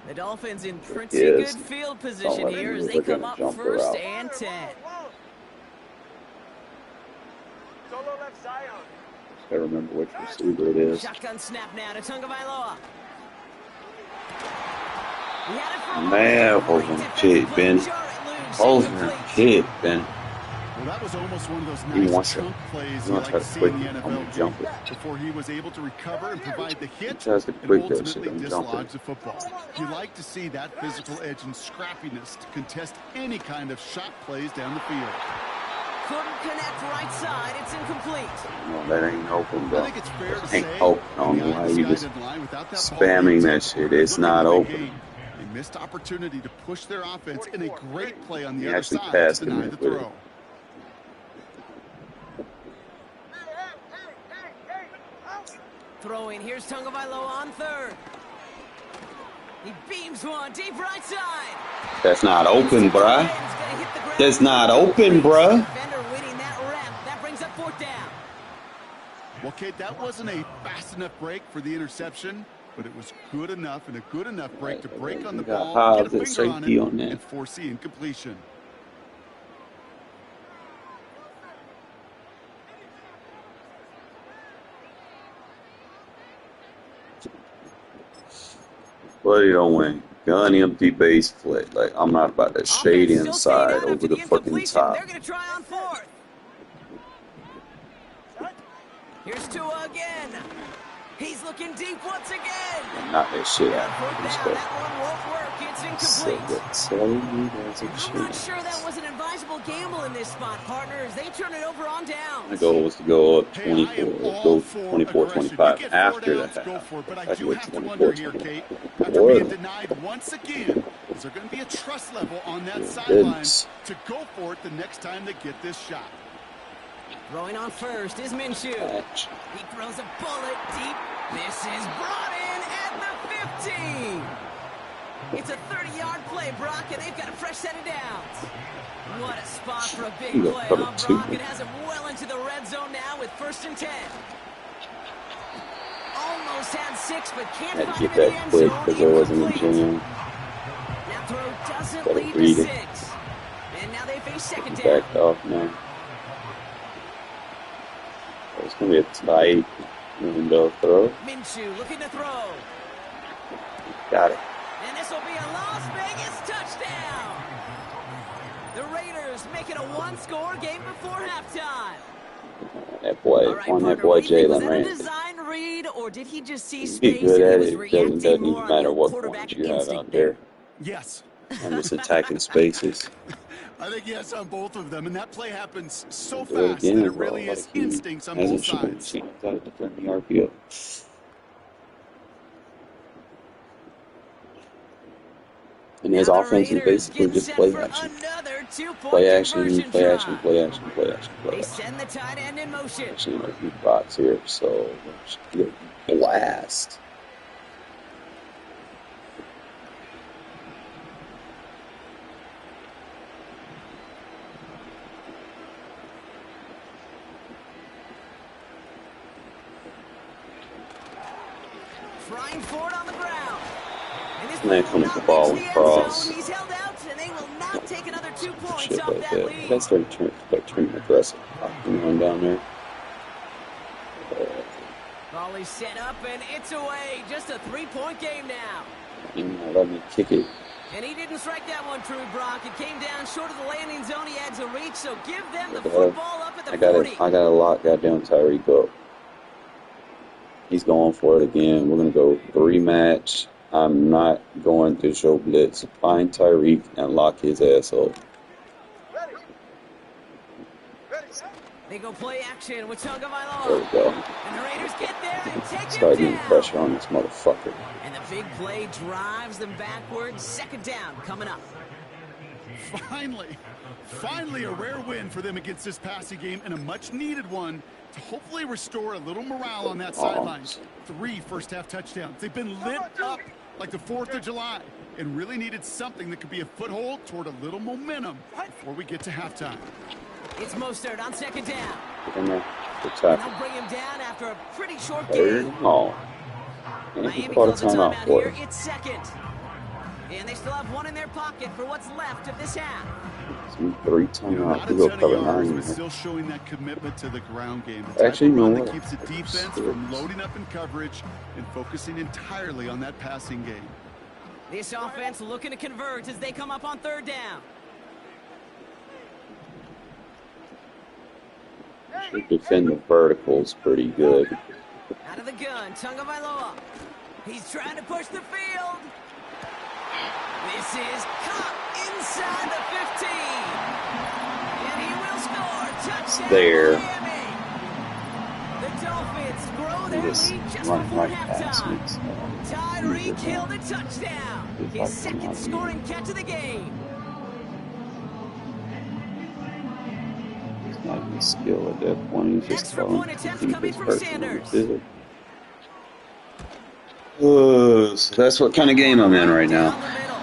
Speaker 2: The Dolphins in pretty
Speaker 1: Yes.
Speaker 2: good field
Speaker 1: Don't
Speaker 2: position
Speaker 1: let
Speaker 2: here
Speaker 1: him
Speaker 2: as
Speaker 1: look
Speaker 2: they
Speaker 1: like
Speaker 2: come
Speaker 1: a
Speaker 2: up
Speaker 1: jumper
Speaker 2: first
Speaker 1: out.
Speaker 2: and 10.
Speaker 1: Gotta remember which receiver it is.
Speaker 2: Shotgun snap now to Tagovailoa. He had it for a
Speaker 1: Man,
Speaker 2: moment.
Speaker 1: hold on, kid, Ben. Hold on, kid, Ben.
Speaker 3: Well, that was almost one of those
Speaker 1: He
Speaker 3: nice
Speaker 1: wants
Speaker 3: chunk
Speaker 1: to-
Speaker 3: plays
Speaker 1: he
Speaker 3: you
Speaker 1: wants
Speaker 3: like
Speaker 1: to
Speaker 3: to see
Speaker 1: quick
Speaker 3: in the
Speaker 1: it. I'm
Speaker 3: NFL
Speaker 1: gonna jump
Speaker 3: game
Speaker 1: it.
Speaker 3: before he was able to recover and provide the hit
Speaker 1: tries to
Speaker 3: and
Speaker 1: quick that
Speaker 3: ultimately
Speaker 1: shit and jump it.
Speaker 3: dislodge the football. You like to see that physical edge and scrappiness to contest any kind of shot plays down the field.
Speaker 2: Couldn't connect right side. It's incomplete.
Speaker 1: No, that ain't open,
Speaker 3: I
Speaker 1: bro.
Speaker 3: think it's fair to
Speaker 1: Ain't
Speaker 3: say
Speaker 1: open. I don't
Speaker 3: on
Speaker 1: know
Speaker 3: the
Speaker 1: why you just
Speaker 3: undecided line, without that ball
Speaker 1: spamming
Speaker 3: being
Speaker 1: that
Speaker 3: touched,
Speaker 1: shit.
Speaker 3: they're
Speaker 1: It's
Speaker 3: looking
Speaker 1: not
Speaker 3: at a big
Speaker 1: open.
Speaker 3: game. A missed opportunity to push their offense and a great play on the
Speaker 1: He
Speaker 3: other
Speaker 1: actually
Speaker 3: side
Speaker 1: passed
Speaker 3: to
Speaker 1: him
Speaker 3: deny
Speaker 1: it
Speaker 3: the
Speaker 1: with it.
Speaker 3: throw.
Speaker 2: Throwing. Here's Tagovailoa on third. He beams one deep right side.
Speaker 1: That's not open, bruh. That's not open, bruh.
Speaker 2: Defender winning that rep. That brings up 4th down.
Speaker 3: Well, Kate, that wasn't a fast enough break for the interception, but it was good enough and a good enough break to break on the
Speaker 1: You got
Speaker 3: ball,
Speaker 1: Hobbs
Speaker 3: get a
Speaker 1: and
Speaker 3: finger on
Speaker 1: safety
Speaker 3: it,
Speaker 1: on that.
Speaker 3: and force the incompletion.
Speaker 1: Buddy don't win. Gun empty base flick. Like, I'm not about to shade
Speaker 2: Offense still
Speaker 1: inside
Speaker 2: staying out
Speaker 1: over
Speaker 2: after
Speaker 1: the fucking
Speaker 2: incompletion.
Speaker 1: top.
Speaker 2: They're going to try on 4th. Here's Tua again. He's looking deep once again.
Speaker 1: Knock that shit out.
Speaker 2: 4th down.
Speaker 1: Respect.
Speaker 2: That one won't work. It's incomplete. I'm not sure that was an advisable gamble in this spot, partners. They turn it over on down.
Speaker 1: My goal was to go up
Speaker 3: Hey, I am
Speaker 1: 24,
Speaker 3: all
Speaker 1: go
Speaker 3: for
Speaker 1: 24-25
Speaker 3: aggression.
Speaker 1: after the
Speaker 3: Go
Speaker 1: half.
Speaker 3: for it, but
Speaker 1: I
Speaker 3: I
Speaker 1: could
Speaker 3: do
Speaker 1: get
Speaker 3: have to wonder here,
Speaker 1: 24-25.
Speaker 3: Kate, after being denied once again, is there going to be a trust level on that sideline to go for it the next time they get this shot?
Speaker 2: Throwing on first is Minshew. He throws a bullet deep. This is brought in at the 15. It's a 30-yard play, Brock, and they've got a fresh set of downs. What a spot for a big play, huh, Brock? It has him well into the red zone now with 1st and 10. Almost had 6, but can't find him in the end zone. Incomplete. That throw doesn't lead to 6. And now they face 2nd down.
Speaker 1: Backed off now. It's going to be a tight window throw.
Speaker 2: Minshew looking to throw.
Speaker 1: Got it.
Speaker 2: And this will be a Las Vegas touchdown. The Raiders make it a 1-score game before halftime.
Speaker 1: That boy,
Speaker 2: right,
Speaker 1: on
Speaker 2: partner,
Speaker 1: that boy Jalen
Speaker 2: Ramsey.
Speaker 1: Ramsey.
Speaker 2: Was that a design read, or did he just see
Speaker 1: He's
Speaker 2: space
Speaker 1: good
Speaker 2: and
Speaker 1: at
Speaker 2: he was
Speaker 1: it.
Speaker 2: reacting
Speaker 1: Doesn't
Speaker 2: more
Speaker 1: even matter
Speaker 2: on
Speaker 1: what
Speaker 2: quarterback
Speaker 1: points you have
Speaker 2: instinct
Speaker 1: out there.
Speaker 3: Yes.
Speaker 1: I'm just attacking spaces.
Speaker 3: I think yes on both of them, and that play happens so
Speaker 1: Do it
Speaker 3: fast
Speaker 1: again,
Speaker 3: that it
Speaker 1: bro.
Speaker 3: really is
Speaker 1: Like he
Speaker 3: instincts on
Speaker 1: hasn't
Speaker 3: both
Speaker 1: shown
Speaker 3: sides.
Speaker 1: he's got to defend the RPO. And his offense is basically just play action. Play action, play action, play action, play action, play
Speaker 2: They
Speaker 1: action.
Speaker 2: send the tight end in motion.
Speaker 1: Actually, a few bots here, so get a blast.
Speaker 2: Trying for it on the ground.
Speaker 1: Man, coming with the ball across.
Speaker 2: He's held out, and they will not take another 2 points
Speaker 1: Shit
Speaker 2: off
Speaker 1: like
Speaker 2: that
Speaker 1: that.
Speaker 2: lead.
Speaker 1: That's their turning aggressive. Going down there.
Speaker 2: Volley set up, and it's away. Just a 3-point game now.
Speaker 1: Let me kick it.
Speaker 2: And he didn't strike that one true, Brock. It came down short of the landing zone. He adds a reach, so give them the football up at the 40.
Speaker 1: I got a lot goddamn Tyreek up. He's going for it again. We're going to go 3-match. I'm not going to show blitz. Find Tyreek and lock his ass up.
Speaker 2: They go play action with Tagovailoa.
Speaker 1: There we go.
Speaker 2: And the Raiders get there and take
Speaker 1: Start
Speaker 2: him
Speaker 1: getting
Speaker 2: down.
Speaker 1: pressure on this motherfucker.
Speaker 2: And the big play drives them backwards. 2nd down coming up.
Speaker 3: Finally a rare win for them against this passing game, and a much-needed one to hopefully restore a little morale on that sideline. 3 first-half touchdowns. They've been lit up like the 4th of July and really needed something that could be a foothold toward a little momentum before we get to halftime.
Speaker 2: It's Mostert on 2nd down.
Speaker 1: Get in there. Good
Speaker 2: And
Speaker 1: tackle.
Speaker 2: they'll bring him down after a pretty short
Speaker 1: Third
Speaker 2: game.
Speaker 1: and long. And he
Speaker 2: Miami
Speaker 1: caught a
Speaker 2: calls a
Speaker 1: timeout
Speaker 2: timeout
Speaker 1: for
Speaker 2: here.
Speaker 1: it.
Speaker 2: It's 2nd. And they still have 1 in their pocket for what's left of this half.
Speaker 1: 3 timeouts.
Speaker 3: Not
Speaker 1: We
Speaker 3: a
Speaker 1: go
Speaker 3: ton of
Speaker 1: cover
Speaker 3: yards,
Speaker 1: 9.
Speaker 3: but still showing that commitment to the ground game. The type
Speaker 1: Actually,
Speaker 3: of
Speaker 1: you
Speaker 3: run
Speaker 1: know
Speaker 3: that
Speaker 1: what?
Speaker 3: keeps the defense from loading up in coverage and focusing entirely on that passing game.
Speaker 2: This offense looking to convert as they come up on 3rd down.
Speaker 1: Should defend the verticals pretty good.
Speaker 2: Out of the gun, Tagovailoa. He's trying to push the field. This is caught inside the 15. And he will score. Touchdown,
Speaker 1: There.
Speaker 2: Miami. The Dolphins grow their
Speaker 1: Just
Speaker 2: lead just
Speaker 1: run
Speaker 2: before
Speaker 1: right past me.
Speaker 2: halftime. Tyreek Hill the touchdown. His 2nd scoring catch of the game.
Speaker 1: He's not even skill at that point. He's just
Speaker 2: Extra
Speaker 1: throwing
Speaker 2: point attempts
Speaker 1: deep
Speaker 2: coming
Speaker 1: as
Speaker 2: from
Speaker 1: personal
Speaker 2: Sanders.
Speaker 1: field. So that's what kind of game I'm in right
Speaker 2: Down
Speaker 1: now.
Speaker 2: the middle.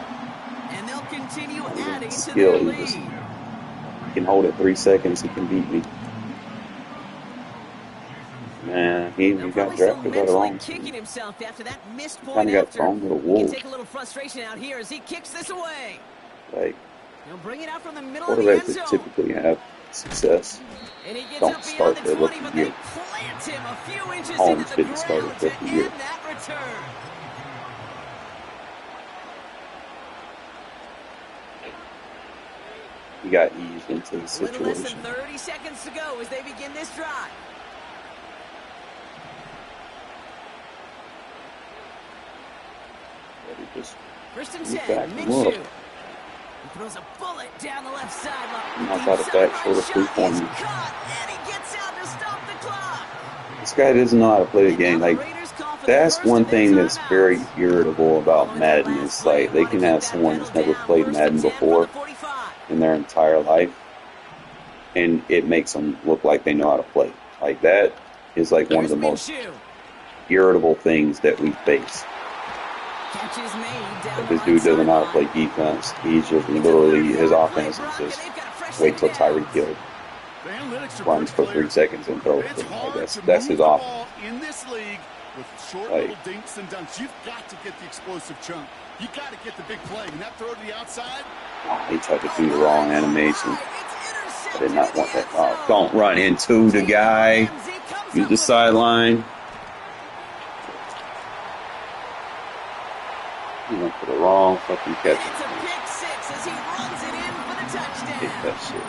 Speaker 2: And they'll continue adding to
Speaker 1: Skill.
Speaker 2: their
Speaker 1: He
Speaker 2: lead.
Speaker 1: just can hold it 3 seconds. He can beat me. Man, he
Speaker 2: They're
Speaker 1: got
Speaker 2: probably still
Speaker 1: drafted by the
Speaker 2: mentally
Speaker 1: wrong
Speaker 2: kicking
Speaker 1: team.
Speaker 2: himself after that missed
Speaker 1: Kind
Speaker 2: point
Speaker 1: of got
Speaker 2: after.
Speaker 1: thrown to the
Speaker 2: You can
Speaker 1: wolves.
Speaker 2: take a little frustration out here as he kicks this away.
Speaker 1: Like,
Speaker 2: He'll bring it out from the middle of the
Speaker 1: quarterbacks
Speaker 2: end
Speaker 1: that
Speaker 2: zone.
Speaker 1: typically have success
Speaker 2: And he gets
Speaker 1: don't
Speaker 2: up
Speaker 1: start
Speaker 2: beyond the
Speaker 1: their
Speaker 2: 20,
Speaker 1: rookie
Speaker 2: but
Speaker 1: year.
Speaker 2: they plant him a few inches
Speaker 1: Holmes
Speaker 2: into the
Speaker 1: didn't start
Speaker 2: ground
Speaker 1: his
Speaker 2: to
Speaker 1: rookie year.
Speaker 2: end that return.
Speaker 1: He got eased into the
Speaker 2: A little less than
Speaker 1: situation.
Speaker 2: 30 seconds to go as they begin this drive.
Speaker 1: But he just
Speaker 2: First and
Speaker 1: He's
Speaker 2: 10,
Speaker 1: back.
Speaker 2: Minshew. He throws a bullet down the left sideline.
Speaker 1: Knock out a back short of free
Speaker 2: Shot is
Speaker 1: point.
Speaker 2: caught, and he gets out to stop the clock.
Speaker 1: This guy doesn't know how to play the game. Like, that's one thing that's very irritable about Madden. It's like they can have someone that's never played Madden before in their entire life, and it makes them look like they know how to play. Like, that is like one of the most irritable things that we face. Like, this dude doesn't know how to play defense. He's just literally, his offense is just wait till Tyreek Hill runs for 3 seconds and throws it. Like, that's his offense.
Speaker 3: In this league, with short
Speaker 1: Like,
Speaker 3: little dinks and dunks, you've got to get the explosive chunk. You got to get the big play. And that throw to the outside.
Speaker 1: he tried to do the wrong animation. I did not want that. Oh, don't run into the guy. Use the sideline. You went for the wrong fucking catch.
Speaker 2: It's a pick six as he runs it in for the touchdown.
Speaker 1: Hit that shit.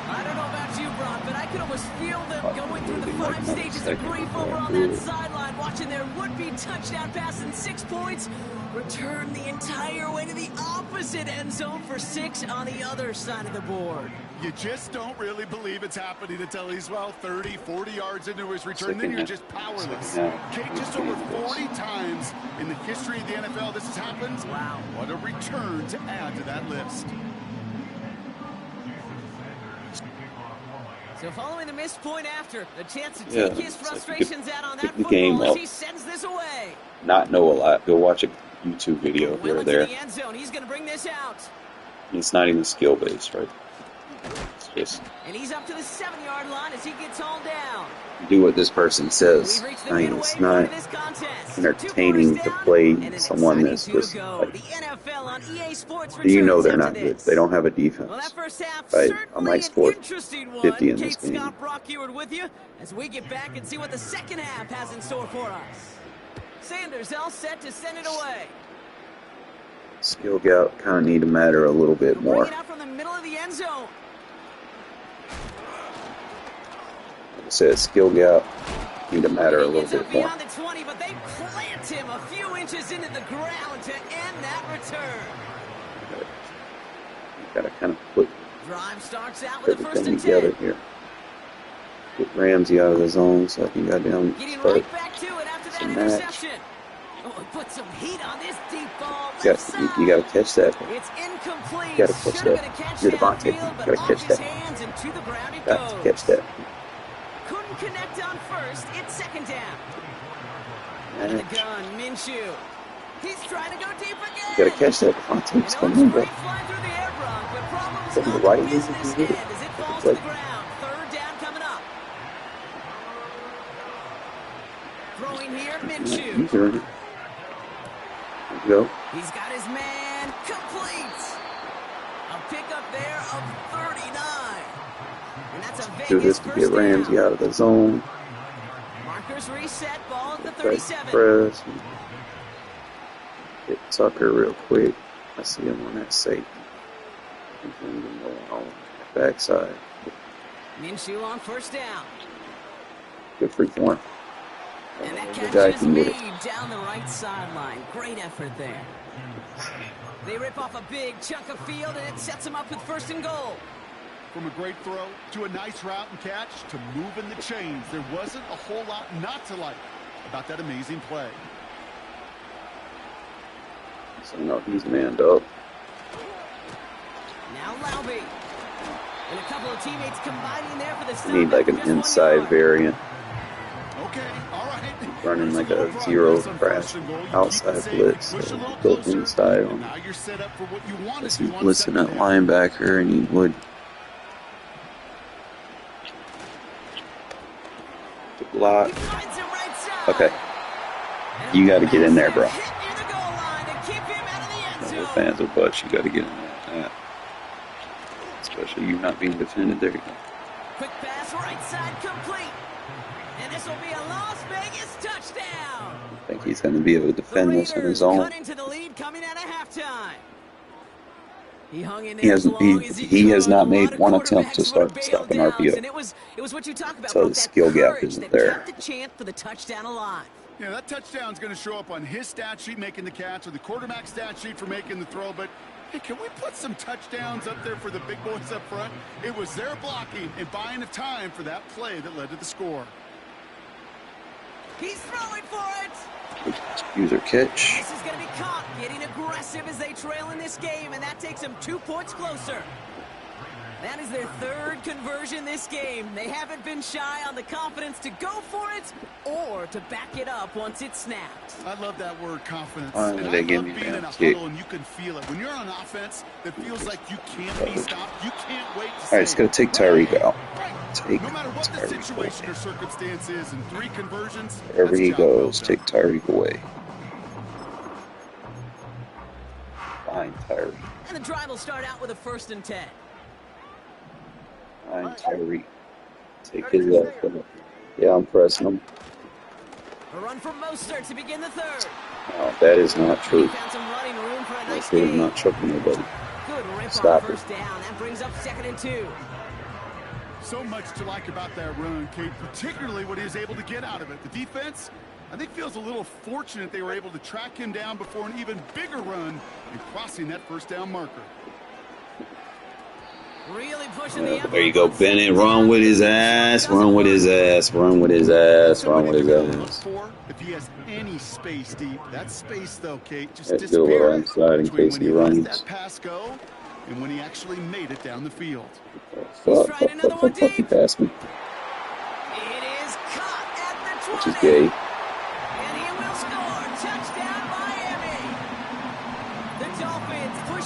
Speaker 2: I don't know about you, Brock, but I could almost feel them going through the 5 stages of grief over on
Speaker 1: Ooh.
Speaker 2: that sideline, watching their would-be touchdown pass in 6 points return the entire way to the opposite end zone for 6 on the other side of the board.
Speaker 3: You just don't really believe it's happening until he's, well, 30, 40 yards into his return. Then you're just powerless. Kate, just over 40 times in the history of the NFL this has happened.
Speaker 2: Wow.
Speaker 3: What a return to add to that list.
Speaker 2: So following the missed point after, the chance to take his frustrations out on that
Speaker 1: the game
Speaker 2: football as
Speaker 1: up.
Speaker 2: he sends this away.
Speaker 1: Not know a lot. Go watch a YouTube video here
Speaker 2: Well
Speaker 1: or
Speaker 2: into
Speaker 1: there.
Speaker 2: the end zone. He's going to bring this out.
Speaker 1: It's not even skill based, right? It's just
Speaker 2: And he's up to the 7-yard line as he gets hauled down.
Speaker 1: do what this person says.
Speaker 2: We've reached the
Speaker 1: I mean,
Speaker 2: midway
Speaker 1: it's
Speaker 2: point
Speaker 1: not
Speaker 2: of this contest.
Speaker 1: entertaining
Speaker 2: 2 quarters
Speaker 1: to
Speaker 2: down,
Speaker 1: play
Speaker 2: and an
Speaker 1: someone
Speaker 2: exciting
Speaker 1: that's
Speaker 2: 2
Speaker 1: just
Speaker 2: to go.
Speaker 1: like,
Speaker 2: The NFL on EA Sports
Speaker 1: you know
Speaker 2: returns
Speaker 1: they're
Speaker 2: after
Speaker 1: not good.
Speaker 2: this.
Speaker 1: They don't have a
Speaker 2: Well, that
Speaker 1: defense.
Speaker 2: first half
Speaker 1: Right. I
Speaker 2: certainly
Speaker 1: might
Speaker 2: an
Speaker 1: score
Speaker 2: interesting one.
Speaker 1: 50 in this
Speaker 2: Kate
Speaker 1: game.
Speaker 2: Scott, Brock Eward with you as we get back and see what the second half has in store for us. Sanders all set to send it away.
Speaker 1: Skill gap kind of need to matter a little bit
Speaker 2: Bring
Speaker 1: more.
Speaker 2: it out from the middle of the end zone.
Speaker 1: Like I said, skill gap need to matter a
Speaker 2: He
Speaker 1: little
Speaker 2: gets up
Speaker 1: bit more.
Speaker 2: beyond the 20, but they plant him a few inches into the ground to end that return.
Speaker 1: You gotta kind of put
Speaker 2: Drive starts out with a first
Speaker 1: everything
Speaker 2: and
Speaker 1: together
Speaker 2: 10.
Speaker 1: here. Get Ramsey out of the zone so I can goddamn
Speaker 2: Getting
Speaker 1: start.
Speaker 2: right back to it after that
Speaker 1: Some match.
Speaker 2: interception. Oh, he put some heat on this deep ball.
Speaker 1: You
Speaker 2: Left side.
Speaker 1: gotta catch that.
Speaker 2: It's incomplete.
Speaker 1: You gotta catch
Speaker 2: Should have
Speaker 1: that.
Speaker 2: been a catch
Speaker 1: You're Devontae.
Speaker 2: downfield,
Speaker 1: You
Speaker 2: but
Speaker 1: gotta
Speaker 2: off
Speaker 1: catch
Speaker 2: his
Speaker 1: that.
Speaker 2: hands and to the ground it
Speaker 1: Got
Speaker 2: goes.
Speaker 1: to catch that.
Speaker 2: Couldn't connect on first. It's second down. Out of the gun, Minshew. He's trying to go deep again.
Speaker 1: You gotta catch that. Devontae, what's going on, bro?
Speaker 2: Great fly through the air, Brock, but problems
Speaker 1: From the
Speaker 2: on
Speaker 1: right,
Speaker 2: the business
Speaker 1: you can
Speaker 2: end
Speaker 1: get it.
Speaker 2: as it falls
Speaker 1: It's
Speaker 2: to
Speaker 1: like-
Speaker 2: the ground. Third down coming up. Throwing here, Minshew.
Speaker 1: He's earned it. There you go.
Speaker 2: He's got his man complete. A pickup there of 39. And that's a
Speaker 1: Do this
Speaker 2: Vegas
Speaker 1: to
Speaker 2: first
Speaker 1: get Ramsey
Speaker 2: down.
Speaker 1: out of the zone.
Speaker 2: Markers reset, ball at the
Speaker 1: Back
Speaker 2: 37.
Speaker 1: press. Hit Tucker real quick. I see him on that safety. He's going to go on the backside.
Speaker 2: Minshew on first down.
Speaker 1: Good free form.
Speaker 2: And that
Speaker 1: The
Speaker 2: catch
Speaker 1: guy
Speaker 2: is
Speaker 1: can get
Speaker 2: made
Speaker 1: it.
Speaker 2: down the right sideline. Great effort there. They rip off a big chunk of field, and it sets them up with first and goal.
Speaker 3: From a great throw to a nice route and catch to moving the chains, there wasn't a whole lot not to like about that amazing play.
Speaker 1: So, no, he's manned up.
Speaker 2: Now Laube. And a couple of teammates combining there for the stop.
Speaker 1: Need like an
Speaker 2: Just 1
Speaker 1: inside
Speaker 2: yard.
Speaker 1: variant.
Speaker 3: Okay, all right.
Speaker 1: Running like
Speaker 3: There's
Speaker 1: a
Speaker 3: little
Speaker 1: zero
Speaker 3: progress on
Speaker 1: crash
Speaker 3: first and goal. You keep
Speaker 1: outside
Speaker 3: it safe,
Speaker 1: blitz.
Speaker 3: push a
Speaker 1: So
Speaker 3: little
Speaker 1: go
Speaker 3: closer,
Speaker 1: inside
Speaker 3: and
Speaker 1: on.
Speaker 3: now you're set up for what you want
Speaker 1: As
Speaker 3: to
Speaker 1: he's
Speaker 3: do on
Speaker 1: blitzing that
Speaker 3: second down.
Speaker 1: linebacker, and he would. Block.
Speaker 2: He finds him right side.
Speaker 1: Okay.
Speaker 2: And
Speaker 1: You got to get in there, bro.
Speaker 2: hit near the goal line to keep him out of the end
Speaker 1: No
Speaker 2: zone.
Speaker 1: fans of butts, you got to get in there with that. Especially you not being defended. There you go.
Speaker 2: Quick pass, right side complete. And this will be a Las Vegas touchdown.
Speaker 1: I think he's going to be able to
Speaker 2: The
Speaker 1: defend this on
Speaker 2: Raiders
Speaker 1: his own.
Speaker 2: cut into the lead coming out of halftime. He hung in
Speaker 1: He
Speaker 2: there as
Speaker 1: hasn't.
Speaker 2: long as
Speaker 1: He has
Speaker 2: could.
Speaker 1: not
Speaker 2: A
Speaker 1: made
Speaker 2: lot of
Speaker 1: one attempt to
Speaker 2: quarterbacks would have
Speaker 1: stop an
Speaker 2: bailed out,
Speaker 1: RPO.
Speaker 2: and it was what you talk about,
Speaker 1: So
Speaker 2: Buck,
Speaker 1: the
Speaker 2: that
Speaker 1: skill gap
Speaker 2: courage
Speaker 1: isn't
Speaker 2: that
Speaker 1: there.
Speaker 2: kept the chance for the touchdown alive.
Speaker 3: Yeah, that touchdown's going to show up on his stat sheet making the catch or the quarterback stat sheet for making the throw. But, hey, can we put some touchdowns up there for the big boys up front? It was their blocking and buying of time for that play that led to the score.
Speaker 2: He's throwing for it.
Speaker 1: User catch.
Speaker 2: This is going to be caught, getting aggressive as they trail in this game, and that takes them 2 points closer. That is their third conversion this game. They haven't been shy on the confidence to go for it or to back it up once it's snapped.
Speaker 3: I love that word, confidence.
Speaker 1: Finally,
Speaker 3: And I
Speaker 1: they
Speaker 3: love
Speaker 1: give me
Speaker 3: being in a
Speaker 1: that kick.
Speaker 3: huddle and you can feel it. When you're on offense, that feels like you can't be stopped. You can't wait to
Speaker 1: All right,
Speaker 3: say
Speaker 1: it's gonna take Tyreek out. Take
Speaker 3: no matter what the
Speaker 1: Tyreek
Speaker 3: situation
Speaker 1: away.
Speaker 3: or circumstance is, in 3 conversions,
Speaker 1: Wherever
Speaker 3: that's a
Speaker 1: he
Speaker 3: job well
Speaker 1: goes,
Speaker 3: done.
Speaker 1: take Tyreek away. Fine, Tyreek.
Speaker 2: And the drive will start out with a 1st and 10.
Speaker 1: Fine, Tyreek. Take his left foot. Yeah, I'm pressing him.
Speaker 2: A run from Mostert to begin the third.
Speaker 1: Oh, that is not
Speaker 2: He
Speaker 1: true.
Speaker 2: found some running room for a nice
Speaker 1: That is
Speaker 2: gain.
Speaker 1: not choking nobody.
Speaker 2: Good rip
Speaker 1: Stop
Speaker 2: on
Speaker 1: it.
Speaker 2: 1st down. That brings up 2nd and 2.
Speaker 3: So much to like about that run, Kate, particularly what he was able to get out of it. The defense, I think, feels a little fortunate they were able to track him down before an even bigger run and crossing that 1st down marker.
Speaker 2: Really pushing the
Speaker 1: There you go,
Speaker 2: envelope on
Speaker 1: Bennett.
Speaker 2: 2nd
Speaker 1: Run
Speaker 2: down.
Speaker 1: with his ass. Run with his ass. Run with his ass. Run with his ass.
Speaker 3: If he has any space deep, that space though, Kate, just
Speaker 1: Let's do a little
Speaker 3: disappeared
Speaker 1: inside in
Speaker 3: between
Speaker 1: case
Speaker 3: when
Speaker 1: he
Speaker 3: let
Speaker 1: runs.
Speaker 3: that pass go and when he actually made it down the field.
Speaker 1: Fuck,
Speaker 2: trying another one
Speaker 1: he
Speaker 2: deep.
Speaker 1: passed me.
Speaker 2: It is caught at the 20.
Speaker 1: Which is gay.
Speaker 2: And he will score. Touchdown, Miami. The Dolphins push.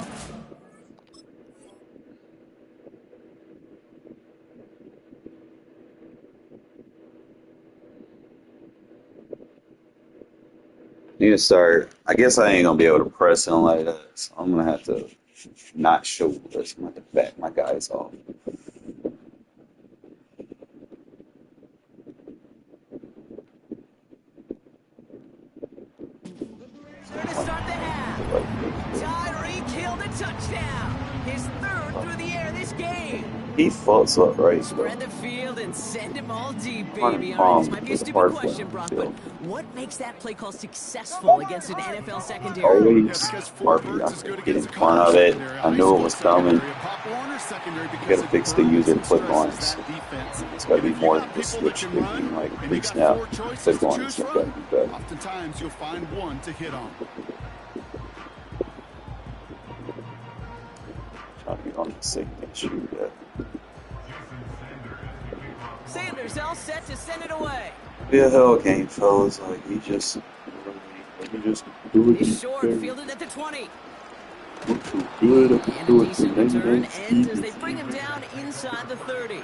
Speaker 1: Need to start. I guess I ain't gonna be able to press him like that. So I'm gonna have to not show this. I'm gonna have to back my guys off.
Speaker 2: There to start the half. Tyreek killed a touchdown. His 3rd through the air this game.
Speaker 1: He fucks up, right?
Speaker 2: Spread the field and send him all deep,
Speaker 1: Running
Speaker 2: baby. All right,
Speaker 1: palm
Speaker 2: this might be a
Speaker 1: with the
Speaker 2: stupid
Speaker 1: hard
Speaker 2: question,
Speaker 1: foot
Speaker 2: Brock,
Speaker 1: still.
Speaker 2: but what makes that play call successful against an NFL secondary?
Speaker 1: Always
Speaker 3: because four
Speaker 1: Murphy.
Speaker 3: birds
Speaker 1: I
Speaker 3: is good
Speaker 1: could get in
Speaker 3: against the
Speaker 1: front of
Speaker 3: college
Speaker 1: it.
Speaker 3: secondary,
Speaker 1: I
Speaker 3: high
Speaker 1: knew it
Speaker 3: school
Speaker 1: was coming.
Speaker 3: secondary, a Pop Warner secondary because
Speaker 1: Gotta
Speaker 3: of
Speaker 1: fix the
Speaker 3: burden
Speaker 1: user
Speaker 3: and
Speaker 1: click
Speaker 3: stress
Speaker 1: on
Speaker 3: is that defense.
Speaker 1: It's gotta
Speaker 3: And
Speaker 1: be
Speaker 3: if
Speaker 1: more
Speaker 3: you
Speaker 1: than
Speaker 3: got
Speaker 1: the
Speaker 3: people
Speaker 1: switch
Speaker 3: that
Speaker 1: thing
Speaker 3: can
Speaker 1: being
Speaker 3: run,
Speaker 1: like
Speaker 3: and you
Speaker 1: pre-snap.
Speaker 3: got 4 choices
Speaker 1: Click
Speaker 3: to
Speaker 1: on
Speaker 3: choose
Speaker 1: it's
Speaker 3: from,
Speaker 1: gotta be better.
Speaker 3: oftentimes you'll find one to hit on.
Speaker 1: Trying to get on the safety and shoot that.
Speaker 2: Sanders all set to send it away.
Speaker 1: Be a hell game, fellas. Like he just do it.
Speaker 2: He's short, fielded at the 20.
Speaker 1: Too good. I can
Speaker 2: And
Speaker 1: do
Speaker 2: a
Speaker 1: it.
Speaker 2: decent
Speaker 1: Then
Speaker 2: return
Speaker 1: that's
Speaker 2: ends as
Speaker 1: easy.
Speaker 2: they bring him down inside the 30.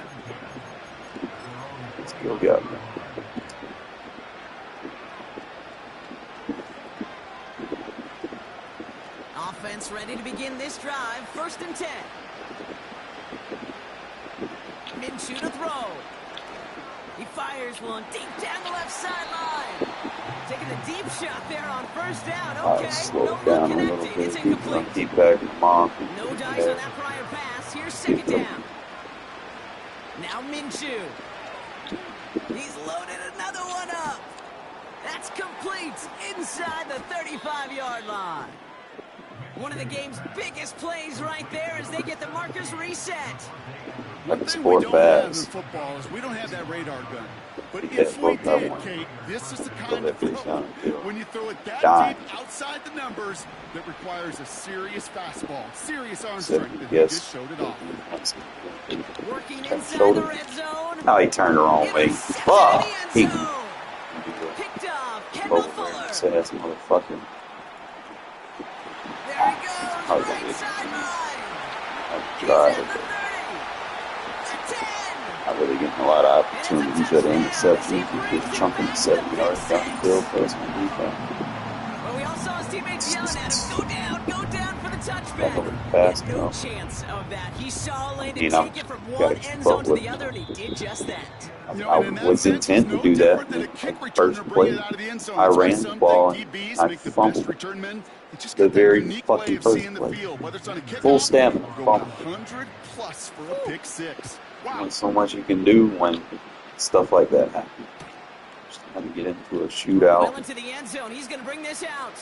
Speaker 1: Still got me.
Speaker 2: Offense ready to begin this drive. 1st and 10. Minshew to throw. He fires one deep down the left sideline. Taking the deep shot there on 1st down. Okay,
Speaker 1: I'll slow
Speaker 2: no
Speaker 1: it down a little
Speaker 2: connecting.
Speaker 1: bit.
Speaker 2: It's incomplete.
Speaker 1: Keep back, mom.
Speaker 2: No dice on that prior pass. Here's 2nd down. Now Minshew. He's loaded another one up. That's complete inside the 35-yard line. One of the game's biggest plays right there as they get the markers reset.
Speaker 3: One
Speaker 1: Let's
Speaker 3: thing
Speaker 1: score
Speaker 3: we don't have in
Speaker 1: fast.
Speaker 3: football is we don't have that radar gun. But
Speaker 1: Yeah,
Speaker 3: if we
Speaker 1: fuck that
Speaker 3: did,
Speaker 1: one.
Speaker 3: Kate, this is the
Speaker 1: Throw
Speaker 3: kind
Speaker 1: that
Speaker 3: of
Speaker 1: bitch
Speaker 3: throw
Speaker 1: down the field.
Speaker 3: when you throw it that
Speaker 1: Dime.
Speaker 3: deep outside the numbers that requires a serious fastball, serious arm
Speaker 1: Said
Speaker 3: strength, and
Speaker 1: yes.
Speaker 3: he just showed it off.
Speaker 2: Working
Speaker 1: Got
Speaker 2: inside
Speaker 1: shoulder.
Speaker 2: the red zone.
Speaker 1: Now he turned the wrong way.
Speaker 2: Intercepted
Speaker 1: Fuck!
Speaker 2: in
Speaker 1: He
Speaker 2: the end zone. Picked off Kendall
Speaker 1: over
Speaker 2: Fuller.
Speaker 1: there. Say that's motherfucker.
Speaker 2: There he goes,
Speaker 1: Oh,
Speaker 2: right
Speaker 1: yeah.
Speaker 2: sideline. He's
Speaker 1: Drive
Speaker 2: at the
Speaker 1: it.
Speaker 2: 30, the 10.
Speaker 1: Not really getting a lot of opportunities at interceptions. He's just chunking the 7 yards down the field. That's my defense.
Speaker 2: Well, we all saw his teammates yelling at him, go down for the touchback.
Speaker 1: Over fast,
Speaker 2: He had no
Speaker 1: no.
Speaker 2: chance of that. He saw a lane to
Speaker 1: You know,
Speaker 2: take it from
Speaker 1: gotta
Speaker 2: one
Speaker 1: keep
Speaker 2: end zone
Speaker 1: up
Speaker 2: to
Speaker 1: with
Speaker 2: the
Speaker 1: it.
Speaker 2: other, and he did just that.
Speaker 3: You know,
Speaker 1: I
Speaker 3: and in that
Speaker 1: was
Speaker 3: sense,
Speaker 1: intent
Speaker 3: it's
Speaker 1: to
Speaker 3: no
Speaker 1: do that
Speaker 3: different than a
Speaker 1: in
Speaker 3: kick
Speaker 1: the
Speaker 3: returner
Speaker 1: first
Speaker 3: bringing
Speaker 1: play.
Speaker 3: it out of the end zone.
Speaker 1: I
Speaker 3: That's why
Speaker 1: ran the
Speaker 3: some
Speaker 1: ball
Speaker 3: think
Speaker 1: and
Speaker 3: DBs
Speaker 1: I
Speaker 3: make the best
Speaker 1: fumbled.
Speaker 3: return men.
Speaker 1: the very fucking first play. Full stamina.
Speaker 3: Going 100 plus for a pick six. Wow.
Speaker 1: There's so much you can do when stuff like that happens. Just trying to get into a shootout.
Speaker 2: Well into the end zone. He's going to bring this out.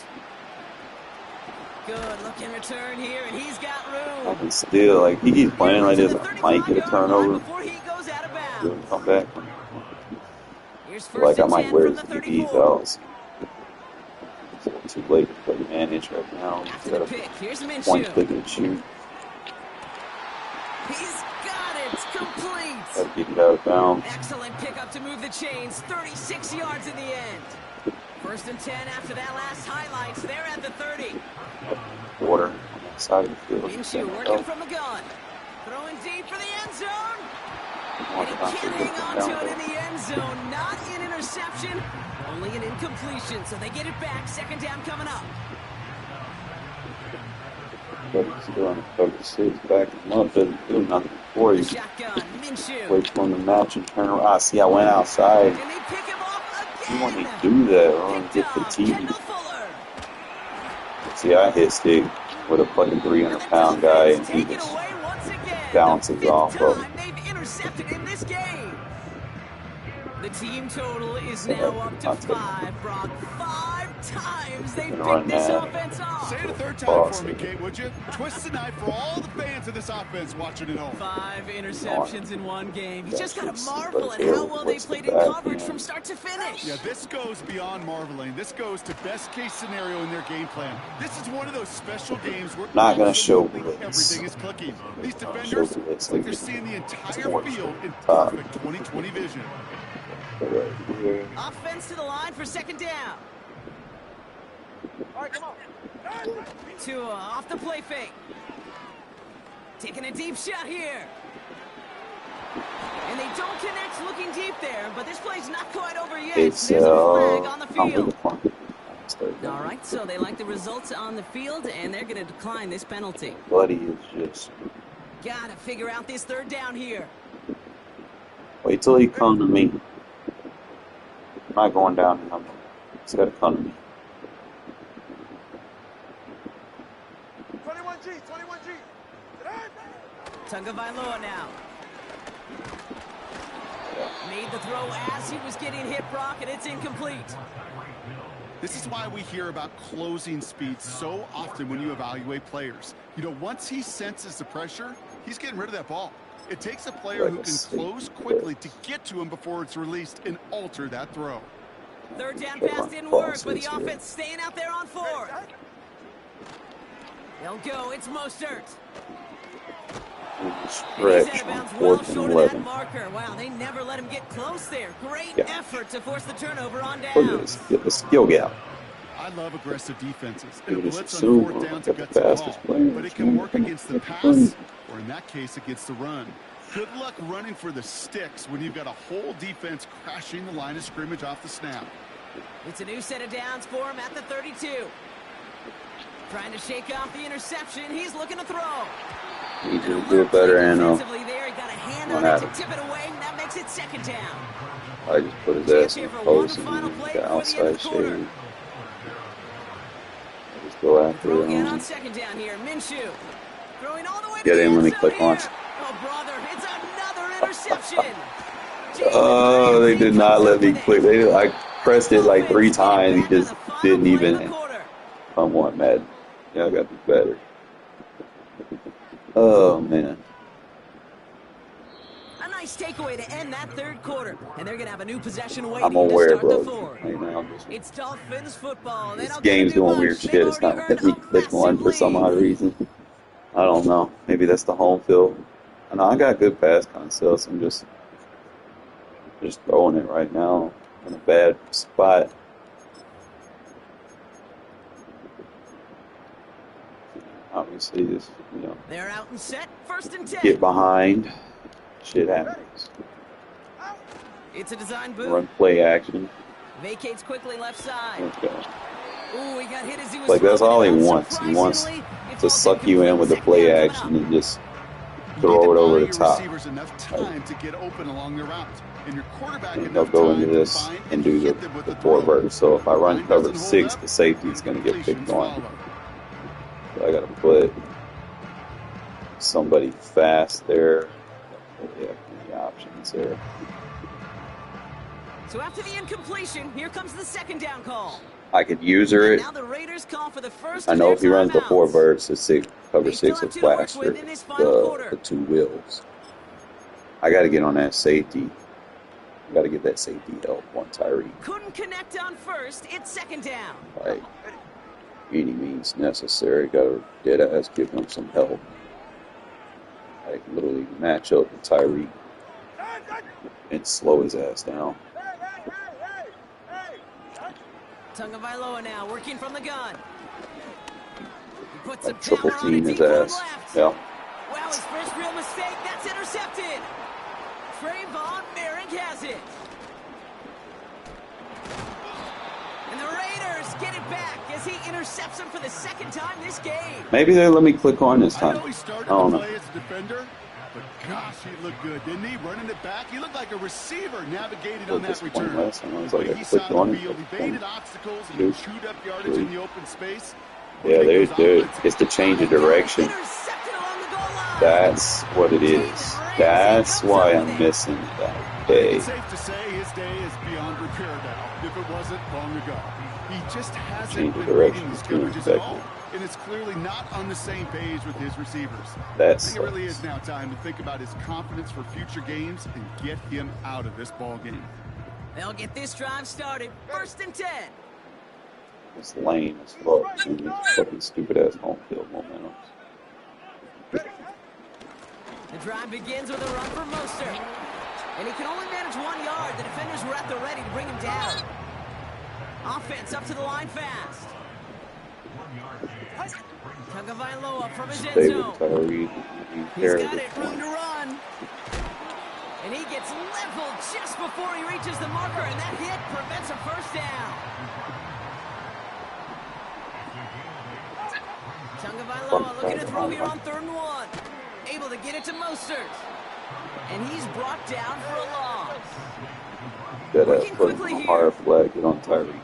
Speaker 2: Good looking return here, and he's got room.
Speaker 1: I can still, like, he keeps playing like this. I might get a turnover.
Speaker 2: Before he goes out of
Speaker 1: Good
Speaker 2: bounds.
Speaker 1: come back.
Speaker 2: Here's
Speaker 1: I feel like
Speaker 2: first
Speaker 1: I
Speaker 2: and
Speaker 1: might
Speaker 2: 10
Speaker 1: wear
Speaker 2: from
Speaker 1: his
Speaker 2: the
Speaker 1: DBs
Speaker 2: 34.
Speaker 1: out. It's a little too late to play manage right now.
Speaker 2: After
Speaker 1: Got
Speaker 2: the
Speaker 1: a
Speaker 2: pick, here's
Speaker 1: point
Speaker 2: Minshew.
Speaker 1: click and shoot.
Speaker 2: He's got it. Complete.
Speaker 1: Gotta get it out of bounds.
Speaker 2: Excellent pickup to move the chains. 36 yards in the end. First and 10 after that last highlights. They're at the 30.
Speaker 1: Quarter on that side of the field.
Speaker 2: Minshew working from the gun. Throwing deep for the end zone. And he can't hang on to it in the end zone. Not an interception, only an incompletion. So they get it back. Second down coming up.
Speaker 1: But still on the 36, back him up, doesn't do nothing for you.
Speaker 2: Shotgun, Minshew.
Speaker 1: Wait for him to match and turn around. I see, I went outside.
Speaker 2: And they pick him off
Speaker 1: You
Speaker 2: again.
Speaker 1: want me to do that or
Speaker 2: Picked
Speaker 1: get
Speaker 2: off
Speaker 1: fatigued?
Speaker 2: Kendall Fuller.
Speaker 1: See, I hit stick with a fucking 300-pound guy, and he
Speaker 2: Take it
Speaker 1: just
Speaker 2: away once again.
Speaker 1: bounces
Speaker 2: The
Speaker 1: off
Speaker 2: fifth
Speaker 1: of
Speaker 2: time they've intercepted in this game. The team total is now up to 5, Brock. 5 times they've picked this offense off.
Speaker 3: Say it a third time for me, Kate, would you? Twist the knife for all the fans of this offense watching at home.
Speaker 2: 5 interceptions in one game. You just got to marvel at how well they played in coverage from start to finish.
Speaker 3: Yeah, this goes beyond marveling. This goes to best case scenario in their game plan. This is one of those special games where
Speaker 1: not gonna show
Speaker 3: absolutely
Speaker 1: blitz.
Speaker 3: everything is clicking. These
Speaker 1: Show
Speaker 3: defenders,
Speaker 1: blitz,
Speaker 3: it's like
Speaker 1: like
Speaker 3: they're seeing the entire
Speaker 1: more
Speaker 3: field in
Speaker 1: top.
Speaker 3: perfect 20/20 vision.
Speaker 1: right here.
Speaker 2: Offense to the line for second down. All right, come on. Tua off the play fake. Taking a deep shot here. And they don't connect looking deep there, but this play's not quite over yet.
Speaker 1: It's
Speaker 2: There's a flag on the
Speaker 1: I'm
Speaker 2: field.
Speaker 1: gonna
Speaker 2: All right, so they like the results on the field, and they're going to decline this penalty.
Speaker 1: Buddy is just
Speaker 2: Got to figure out this third down here.
Speaker 1: wait till he come to me. I'm not going down to him. He's gotta come to me.
Speaker 4: 21G.
Speaker 2: Tagovailoa now. Made the throw as he was getting hit, Brock, and it's incomplete.
Speaker 3: This is why we hear about closing speed so often when you evaluate players. You know, once he senses the pressure, he's getting rid of that ball. It takes a player who can close quickly to get to him before it's released and alter that throw.
Speaker 2: Third down pass didn't work, but the offense staying out there on 4. They'll go. It's Mostert.
Speaker 1: Stretch
Speaker 2: He's out of
Speaker 1: on
Speaker 2: bounds well
Speaker 1: 4th and
Speaker 2: short of that
Speaker 1: 11.
Speaker 2: marker. Wow, they never let him get close there. Great
Speaker 1: Yeah.
Speaker 2: effort to force the turnover on
Speaker 1: Look at
Speaker 2: downs.
Speaker 1: this, the skill gap.
Speaker 3: I love aggressive defenses.
Speaker 1: Look
Speaker 3: And
Speaker 1: at
Speaker 3: a
Speaker 1: this
Speaker 3: blitz on
Speaker 1: assume
Speaker 3: 4th down to
Speaker 1: got the
Speaker 3: gut to the ball.
Speaker 1: fastest player.
Speaker 3: But it can work against the pass, or in that case, against the run. Good luck running for the sticks when you've got a whole defense crashing the line of scrimmage off the snap.
Speaker 2: It's a new set of downs for him at the 32. Trying to shake off the interception. He's looking to throw.
Speaker 1: He did a bit better, and
Speaker 2: Defensively there, he got a hand on it to tip it away, and that makes it second down.
Speaker 1: I just put his ass in the post and the outside shade. I just go after
Speaker 2: Throw again on
Speaker 1: him.
Speaker 2: second down here. Minshew throwing all the way to
Speaker 1: Get
Speaker 2: the
Speaker 1: in
Speaker 2: end
Speaker 1: when he
Speaker 2: zone
Speaker 1: click
Speaker 2: here.
Speaker 1: launch.
Speaker 2: Oh, brother, it's another interception.
Speaker 1: Oh, they did not let me click. I pressed it like 3 times. He just didn't even come on, Madden. Yeah, I got to do better. Oh, man.
Speaker 2: A nice takeaway to end that third quarter. And they're going to have a new possession waiting
Speaker 1: I'm
Speaker 2: to
Speaker 1: aware,
Speaker 2: start
Speaker 1: bro.
Speaker 2: the fourth.
Speaker 1: Right now, I'm just,
Speaker 2: It's Dolphins football. They
Speaker 1: this
Speaker 2: don't get to
Speaker 1: game's
Speaker 2: do
Speaker 1: doing
Speaker 2: much.
Speaker 1: weird
Speaker 2: They've
Speaker 1: shit. It's not
Speaker 2: already
Speaker 1: letting me
Speaker 2: earned a
Speaker 1: click one for
Speaker 2: massive
Speaker 1: some odd
Speaker 2: lead.
Speaker 1: reason. I don't know. Maybe that's the home field. I know I got good pass concepts. I'm just throwing it right now in a bad spot. Obviously, this,
Speaker 2: They're out and set. First and 10.
Speaker 1: get behind. Shit happens.
Speaker 2: It's a design boot.
Speaker 1: Run play action.
Speaker 2: Vacates quickly left side.
Speaker 1: Okay.
Speaker 2: Ooh, he got hit as he was
Speaker 1: Like, that's all he
Speaker 2: throwing it.
Speaker 1: wants. He wants
Speaker 2: Surprisingly, it's
Speaker 1: to
Speaker 2: all
Speaker 1: suck you in with the
Speaker 2: second
Speaker 1: play
Speaker 2: down
Speaker 1: action
Speaker 2: coming up.
Speaker 1: and just
Speaker 3: You
Speaker 1: throw
Speaker 3: need
Speaker 1: it
Speaker 3: to
Speaker 1: over
Speaker 3: buy
Speaker 1: the
Speaker 3: your
Speaker 1: top.
Speaker 3: receivers enough time to get open along their routes, and your quarterback
Speaker 1: And they'll
Speaker 3: enough
Speaker 1: go
Speaker 3: time
Speaker 1: into
Speaker 3: to
Speaker 1: this
Speaker 3: find
Speaker 1: and do
Speaker 3: hit them with
Speaker 1: the
Speaker 3: the throw.
Speaker 1: 4 verse. So if I run
Speaker 3: Line
Speaker 1: cover
Speaker 3: doesn't hold
Speaker 1: 6,
Speaker 3: up,
Speaker 1: the safety is going to get picked
Speaker 3: completions
Speaker 1: on.
Speaker 3: follow.
Speaker 1: I gotta put somebody fast there. Yeah, the options there.
Speaker 2: So after the incompletion, here comes the second down call.
Speaker 1: I could user it.
Speaker 2: Now the Raiders call for the first
Speaker 1: I know if he runs the 4 verts, the cover 6 is faster. The 2 wheels. I got to get on that safety. I got to get that safety help on Tyreek.
Speaker 2: Couldn't connect on first. It's second down.
Speaker 1: Like, any means necessary. Got to dead ass give him some help. Like, literally match up with Tyreek and slow his ass down.
Speaker 2: Tagovailoa now working from the gun. He puts
Speaker 1: Like,
Speaker 2: some
Speaker 1: triple
Speaker 2: power on
Speaker 1: team
Speaker 2: it
Speaker 1: his
Speaker 2: deep
Speaker 1: ass.
Speaker 2: left.
Speaker 1: Yeah.
Speaker 2: Wow, his first real mistake. That's intercepted. Trayvon Merrick has it. And the Raiders get it back as he intercepts him for the second time this game.
Speaker 1: Maybe they let me click on this
Speaker 3: I
Speaker 1: time.
Speaker 3: know he started
Speaker 1: I don't
Speaker 3: the
Speaker 1: know.
Speaker 3: play as a defender, but gosh, he looked good, didn't he? Running it back, he looked like a receiver navigated on that return.
Speaker 1: Last time I was like, I
Speaker 3: He
Speaker 1: clicked
Speaker 3: saw
Speaker 1: on
Speaker 3: the
Speaker 1: it.
Speaker 3: field, evaded obstacles, and
Speaker 1: Two,
Speaker 3: he chewed up yardage in the open space.
Speaker 1: Yeah, it's the change of direction.
Speaker 2: Intercepted along the goal line.
Speaker 1: That's what it is. That's why I'm missing that day.
Speaker 3: It's safe to say his day is beyond repair now, if it wasn't long ago. He just hasn't been reading his coverages at all, and is clearly not on the same page with his receivers. I think it really is now time to think about his confidence for future games and get him out of this ball game.
Speaker 2: They'll get this drive started. 1st and 10.
Speaker 1: It's lame as fuck. Fucking stupid ass home field momentum.
Speaker 2: The drive begins with a run for Mostert. And he can only manage 1 yard. The defenders were at the ready to bring him down. Offense up to the line fast. Tagovailoa from his end zone. He's got it, room to run. And he gets leveled just before he reaches the marker, and that hit prevents a first down. Tagovailoa looking to throw here on 3rd and 1. Able to get it to Mostert. And he's brought down for a loss.
Speaker 1: That ass put a higher flag, get on Tyreek.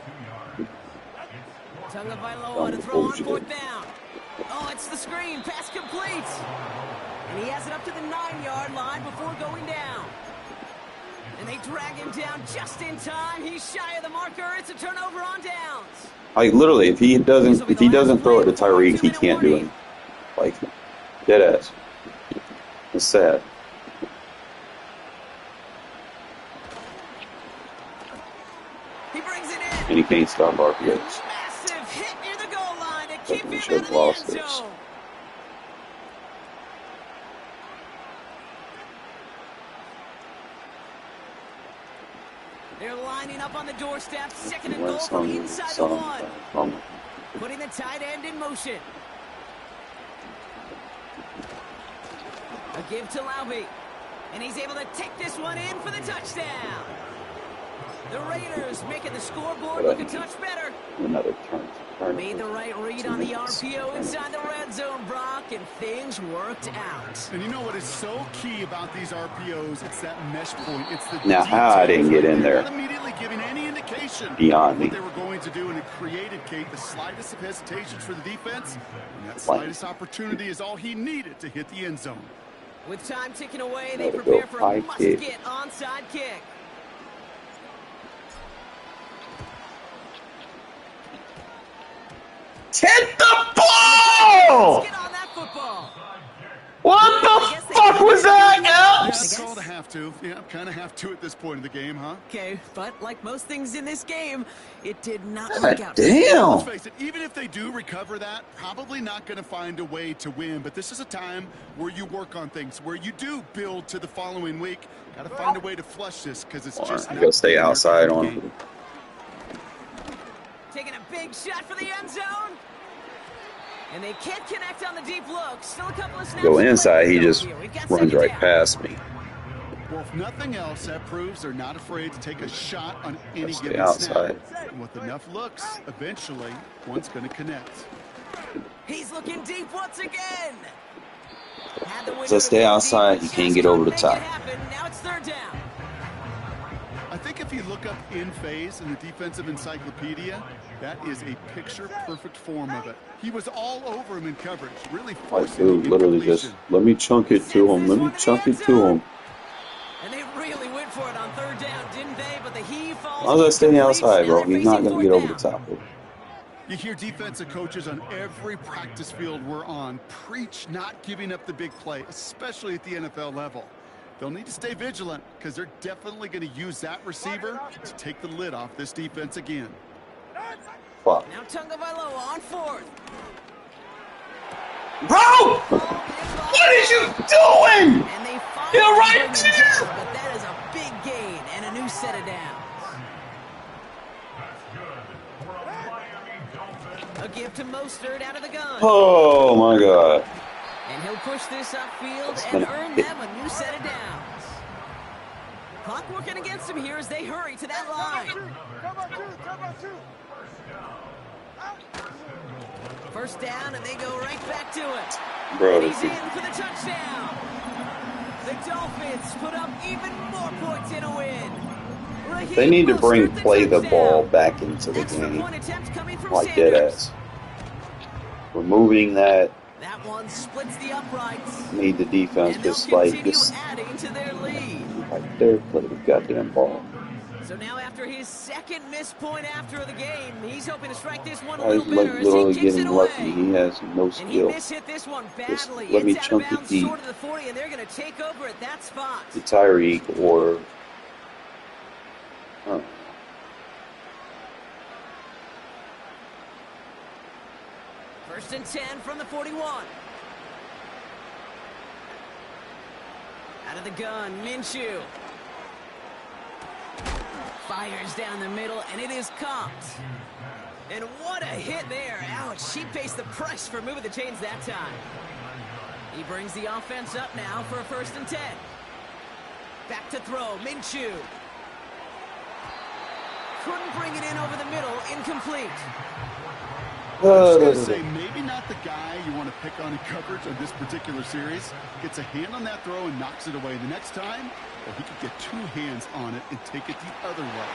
Speaker 2: Tagovailoa to throw on 4th down. Oh, it's the screen. Pass complete. And he has it up to the 9-yard line before going down. And they drag him down just in time. He's shy of the marker. It's a turnover on downs.
Speaker 1: Like, literally, if he doesn't throw it to Tyreek, he can't do it. Like, dead ass. It's sad.
Speaker 2: He brings it in.
Speaker 1: And he can't stop RPOs.
Speaker 2: Massive hit near the goal line to keep him
Speaker 1: should
Speaker 2: out of the
Speaker 1: lost
Speaker 2: end
Speaker 1: this.
Speaker 2: zone. They're lining up on the doorstep. 2nd and goal from inside the 1. Putting the tight end in motion. A give to Laube. And he's able to take this one in for the touchdown. The Raiders making the scoreboard look a touch better.
Speaker 1: Another turn.
Speaker 2: Made the right read on the RPO inside the red zone, Brock, and things worked out.
Speaker 3: And you know what is so key about these RPOs? It's that mesh point. It's the
Speaker 1: Now, how I didn't get in there.
Speaker 3: Not immediately giving any indication
Speaker 1: Beyond me.
Speaker 3: what they were going to do, and it created, Kate, the slightest of hesitations for the defense. And that slightest opportunity is all he needed to hit the end zone.
Speaker 2: With time ticking away, they prepare for a must-get onside kick.
Speaker 1: Hit the ball!
Speaker 2: Get on that football.
Speaker 1: What the fuck was that,
Speaker 3: It's called a have to. Yeah, kind of have to at this point in the game, huh?
Speaker 2: Okay, but like most things in this game, it did not work out.
Speaker 1: Damn!
Speaker 3: Let's face it, even if they do recover that, probably not going to find a way to win. But this is a time where you work on things, where you do build to the following week. Got to find a way to flush this because it's just
Speaker 1: I
Speaker 3: not
Speaker 1: gotta stay outside on
Speaker 3: game.
Speaker 2: Taking a big shot for the end zone. And they can't connect on the deep look. Still a couple of snaps.
Speaker 1: Go inside, he
Speaker 2: left to go
Speaker 1: just
Speaker 2: here. We've got
Speaker 1: runs
Speaker 2: second
Speaker 1: right
Speaker 2: down.
Speaker 1: past me.
Speaker 3: Well, if nothing else, that proves they're not afraid to take a shot on any
Speaker 1: Stay
Speaker 3: given
Speaker 1: outside.
Speaker 3: snap. And with enough looks, eventually, one's going to connect.
Speaker 2: He's looking deep once again. Had the window
Speaker 1: So
Speaker 2: to
Speaker 1: stay
Speaker 2: go
Speaker 1: outside.
Speaker 2: deep,
Speaker 1: He can't get over the
Speaker 2: just couldn't
Speaker 1: top.
Speaker 2: make it happen. Now it's 3rd down.
Speaker 3: I think if you look up in phase in the defensive encyclopedia, that is a picture-perfect form of it. He was all over him in coverage, really forcing
Speaker 1: dude, literally just let me chunk it to him. Let me chunk it to him.
Speaker 2: And they really went for it on third down, didn't they? But the heave falls.
Speaker 1: How's that staying outside, bro? He's not going to get over the top of it.
Speaker 3: You hear defensive coaches on every practice field we're on preach not giving up the big play, especially at the NFL level. They'll need to stay vigilant because they're definitely going to use that receiver to take the lid off this defense again.
Speaker 1: Fuck.
Speaker 2: Now Tagovailoa on fourth.
Speaker 1: Bro! What is you doing?
Speaker 2: And they
Speaker 1: You're right there!
Speaker 2: down, but that is a big gain and a new set of downs. A give to Mostert out of the gun.
Speaker 1: Oh my god.
Speaker 2: And he'll push this upfield and earn them a new set of downs. Clock working against him here as they hurry to that line. First down, and they go right back to it.
Speaker 1: Bro,
Speaker 2: And he's in for the touchdown. The Dolphins put up even more points in a win.
Speaker 1: They need to play the ball back into the game. Like dead ass. Removing that.
Speaker 2: That one splits the uprights.
Speaker 1: Made the defense just like just
Speaker 2: adding to their lead.
Speaker 1: right there, play the goddamn ball.
Speaker 2: So now after his second missed point after the game, he's hoping to strike this one a
Speaker 1: He's
Speaker 2: little better as he
Speaker 1: literally
Speaker 2: kicks it
Speaker 1: getting
Speaker 2: away.
Speaker 1: lucky. He has no
Speaker 2: And he
Speaker 1: skill.
Speaker 2: mishit this one badly.
Speaker 1: Just let me
Speaker 2: It's out
Speaker 1: chunk
Speaker 2: of
Speaker 1: it
Speaker 2: bounds
Speaker 1: deep.
Speaker 2: short of the 40, and they're going to take over at that spot.
Speaker 1: The Tyreek or
Speaker 2: First and 10 from the 41. Out of the gun, Minshew. Fires down the middle, and it is caught. And what a hit there. Ouch, she faced the press for moving the chains that time. He brings the offense up now for a first and 10. Back to throw, Minshew. Couldn't bring it in over the middle, incomplete.
Speaker 3: I was going to say, maybe not the guy you want to pick on in coverage on this particular series. Gets a hand on that throw and knocks it away. The next time, well, he could get two hands on it and take it the other way.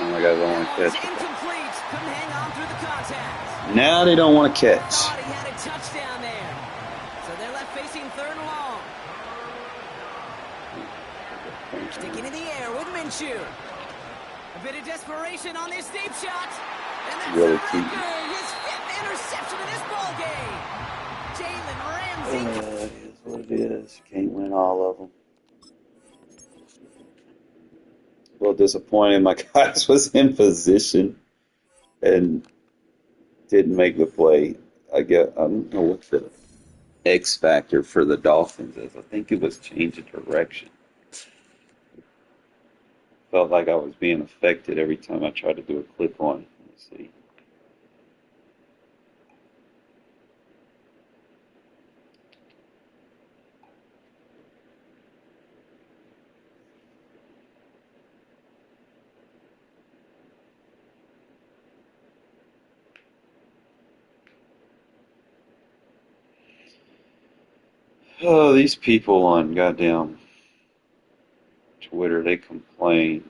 Speaker 1: oh my god, they don't want to catch.
Speaker 2: Incomplete. Couldn't hang on through the contact.
Speaker 1: Now they don't want to catch.
Speaker 2: Thought he had a touchdown there. So they're left facing third and long. Sticking in the air with Minshew. A bit of desperation on this deep shot. And that's
Speaker 1: Really
Speaker 2: a record. His fifth interception in this ball game. Jalen Ramsey.
Speaker 1: It is what it is. Can't win all of them. Well, disappointed. My guys was in position and didn't make the play. I don't know what the X factor for the Dolphins is. I think it was change of direction. Felt like I was being affected every time I tried to do a click on. Let's see. Oh, these people on goddamn Twitter, they complain.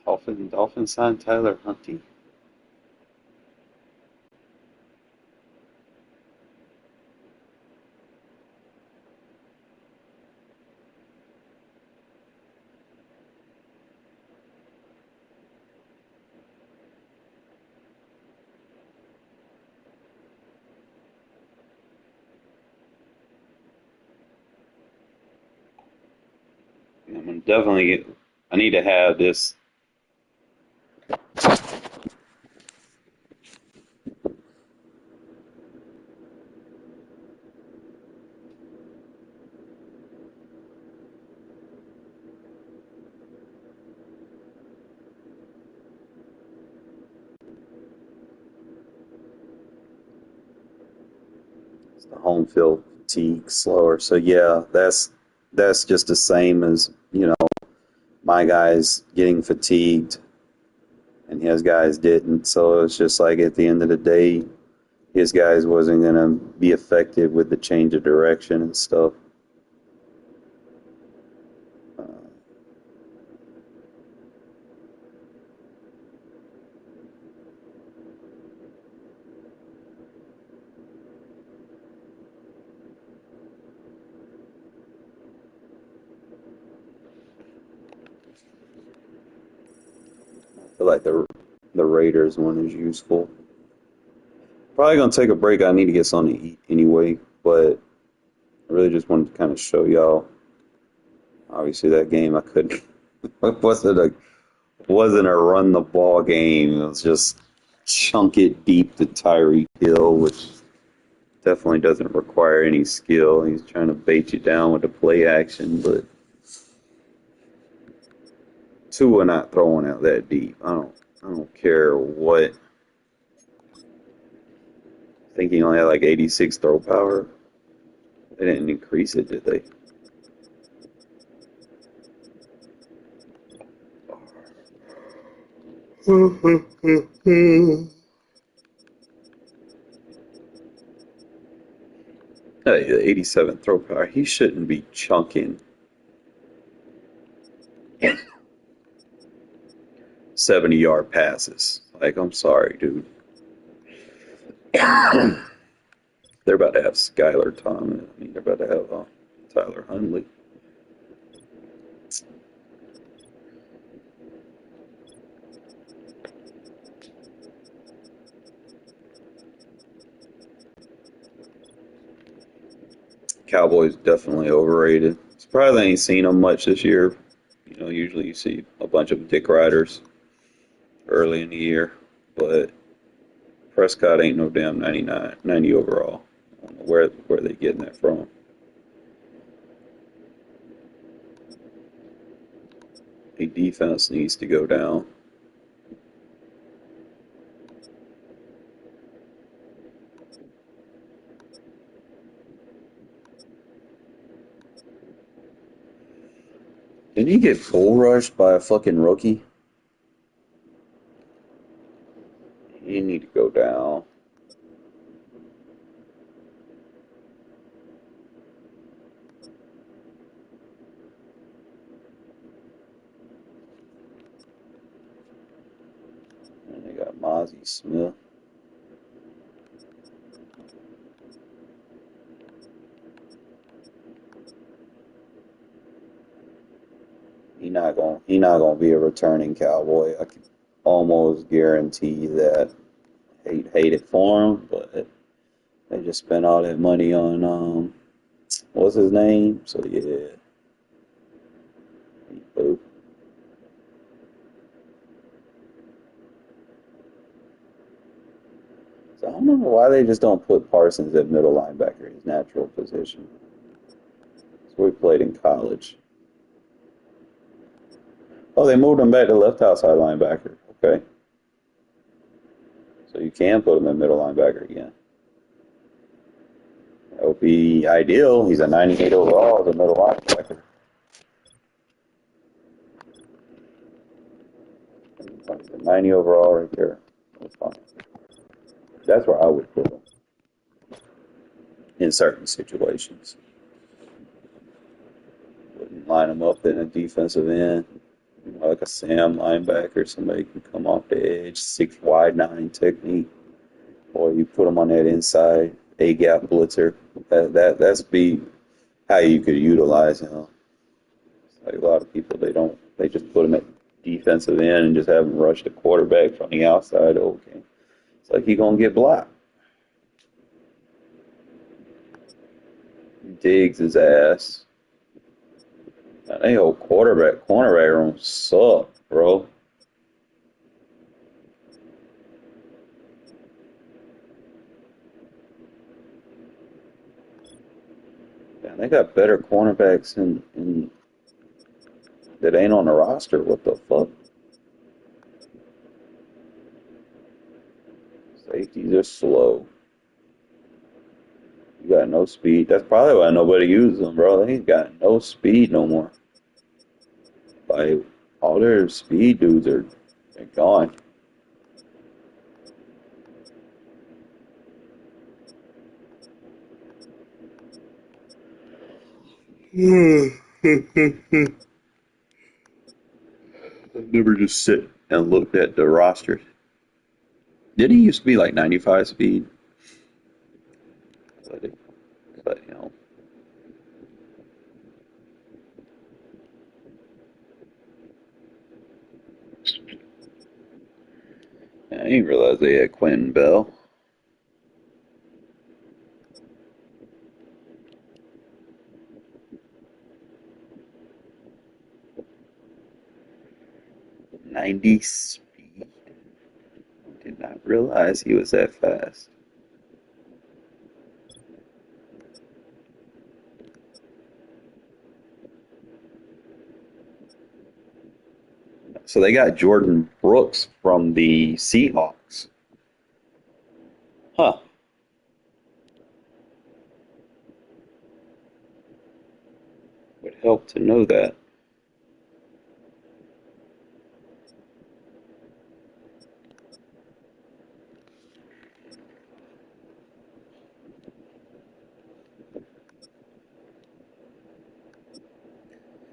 Speaker 1: Dolphins signed Tyler Hunty. I'm gonna definitely get. I need to have this. It's the home field fatigue slower. So yeah, that's just the same as my guys getting fatigued, and his guys didn't. So it's just like at the end of the day, his guys wasn't gonna be effective with the change of direction and stuff. Uh, I feel like the Raiders one is useful. Probably gonna take a break. I need to get something to eat anyway, but I really just wanted to kind of show y'all. Obviously, that game I couldn't. It wasn't a run the ball game. It was just chunk it deep to Tyreek Hill, which definitely doesn't require any skill. He's trying to bait you down with the play action, but Tua not throwing out that deep. I don't care what. I think he only had like 86 throw power. They didn't increase it, did they? Hey, 87 throw power. He shouldn't be chunking 70-yard passes. Like, I'm sorry, dude. They're about to have Skylar Thomas. I mean, they're about to have Tyler Huntley. Cowboys definitely overrated. Surprised I ain't seen them much this year. Usually you see a bunch of dick riders early in the year, but Prescott ain't no damn 99, 90 overall. I don't know where they getting that from. The defense needs to go down. Did he get bull rushed by a fucking rookie? He need to go down. And they got Mozzie Smith. He not gonna be a returning Cowboy. I can almost guarantee that. Hate it for him, but they just spent all that money on what's his name? So yeah, boop. So I don't know why they just don't put Parsons at middle linebacker, his natural position. That's where he played in college. Oh, they moved him back to left outside linebacker. Okay. So you can put him at middle linebacker again. That would be ideal. He's a 98 overall as a middle linebacker. 90 overall right there. That's fine. That's where I would put him in certain situations. Wouldn't line him up in a defensive end. Like a Sam linebacker, somebody can come off the edge, 6 wide 9 technique, or you put them on that inside A gap blitzer. That's be how you could utilize him. Like a lot of people, they just put him at defensive end and just have him rush the quarterback from the outside. Okay, it's like he gonna get blocked. Digs his ass. Man, they whole cornerback room suck, bro. Man, they got better cornerbacks that ain't on the roster. What the fuck? Safeties are slow. You got no speed. That's probably why nobody uses them, bro. They ain't got no speed no more. Like all their speed dudes are gone. I've never just sit and looked at the roster. Did he used to be like 95 speed? But, but you know, I didn't realize they had Quentin Bell. '90 speed. Did not realize he was that fast. So they got Jordan Brooks from the Seahawks. Huh. Would help to know that.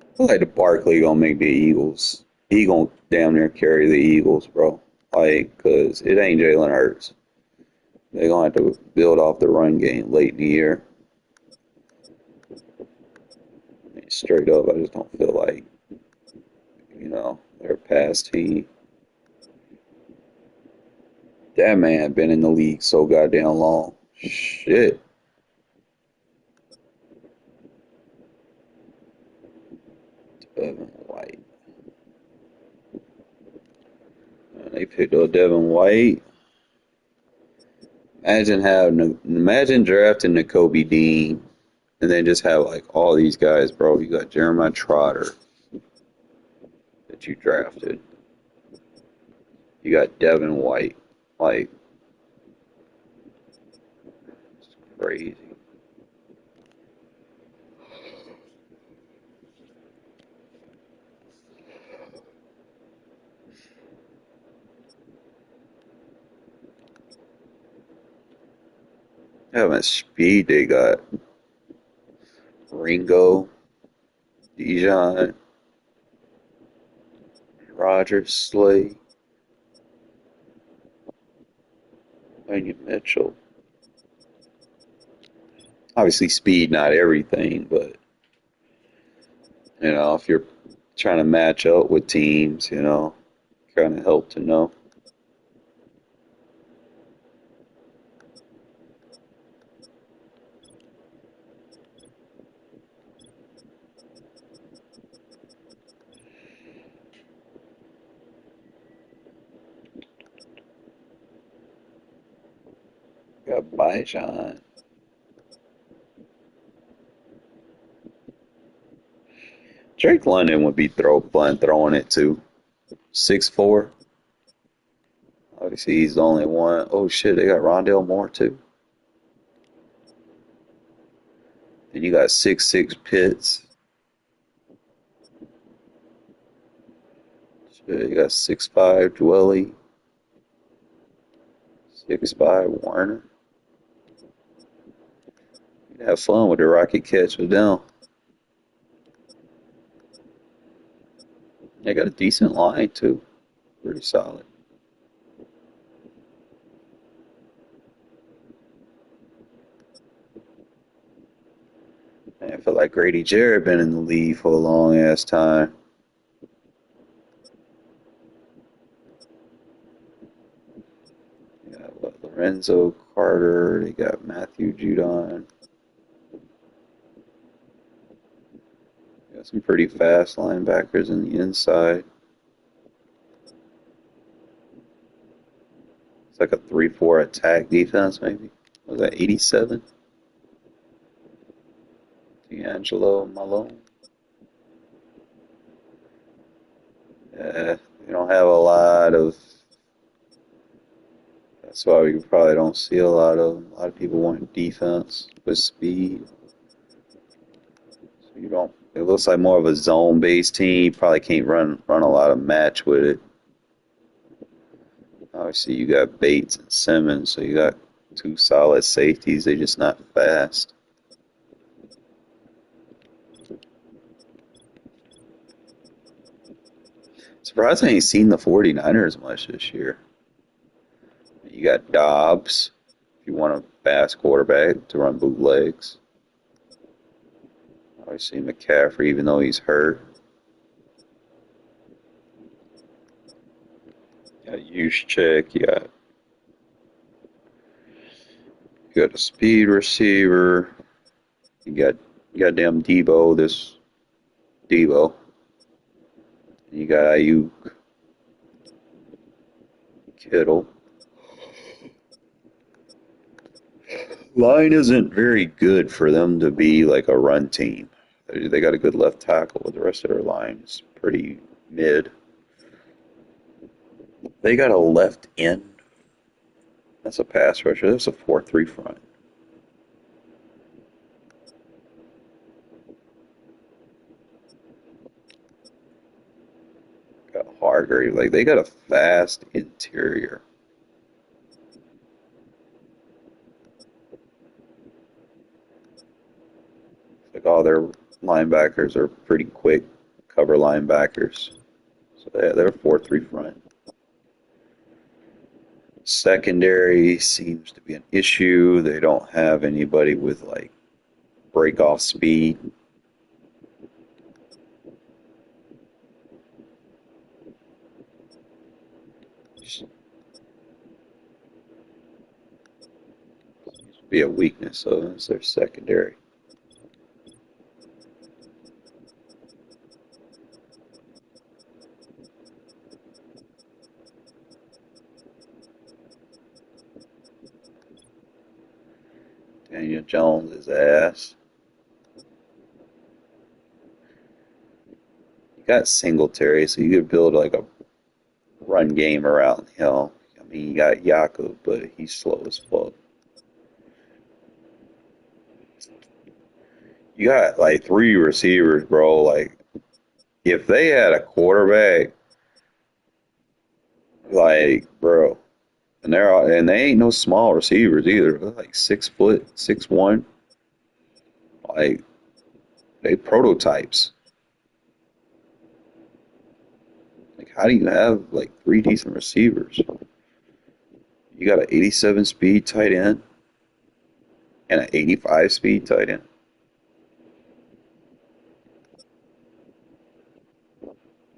Speaker 1: I feel like the Barkley gonna make the Eagles. He gonna damn near carry the Eagles, bro. Like, cause it ain't Jalen Hurts. They gonna have to build off the run game late in the year. Straight up, I just don't feel like they're past team. That man been in the league so goddamn long. Shit. Devin White. Man, they picked up Devin White. Imagine drafting the Kobe Dean and then just have like all these guys, bro. You got Jeremiah Trotter that you drafted. You got Devin White. Like, it's crazy. How much speed they got. Ringo, Dijon, Roger Slay, Wayne Mitchell. Obviously, speed not everything, but if you're trying to match up with teams, kind of help to know. Got Bijan. Drake London would be fun throwing it too. 6'4". Obviously, he's the only one. Oh shit, they got Rondell Moore too. And you got 6'6" Pitts. Shit, you got 6'5" Dwelly. 6'5" Warner. You'd have fun with the rocket catch with them. They got a decent line too. Pretty solid. Man, I feel like Grady Jarrett been in the league for a long ass time. They got what, Lorenzo Carter. They got Matthew Judon. They got some pretty fast linebackers in the inside. It's like a 3-4 attack defense, maybe. Was that 87? D'Angelo Malone. Yeah, we don't have a lot of. That's why we probably don't see a lot of them. A lot of people want defense with speed. So you don't. It looks like more of a zone-based team. You probably can't run a lot of match with it. Obviously, you got Bates and Simmons, so you got two solid safeties. They're just not fast. Surprised I ain't seen the 49ers much this year. You got Dobbs, if you want a fast quarterback to run bootlegs. Obviously, McCaffrey, even though he's hurt. You got Juszczyk, you got a speed receiver. You got goddamn Debo. You got Ayuk, Kittle. Line isn't very good for them to be like a run team. They got a good left tackle, but the rest of their line is pretty mid. They got a left end. That's a pass rusher. That's a 4-3 front. Got Hargrave. Like they got a fast interior. Like all their linebackers are pretty quick cover linebackers. So they're a 4-3 front. Secondary seems to be an issue. They don't have anybody with like break off speed. Seems to be a weakness, so it's their secondary. Daniel Jones is ass. You got Singletary, so you could build like a run game around him. I mean, you got Yaakov, but he's slow as fuck. You got like three receivers, bro. Like, if they had a quarterback, like, bro, and they ain't no small receivers either. They're like 6 foot, 6'1". Like, they prototypes. Like, how do you have like three decent receivers? You got an 87 speed tight end and an 85 speed tight end.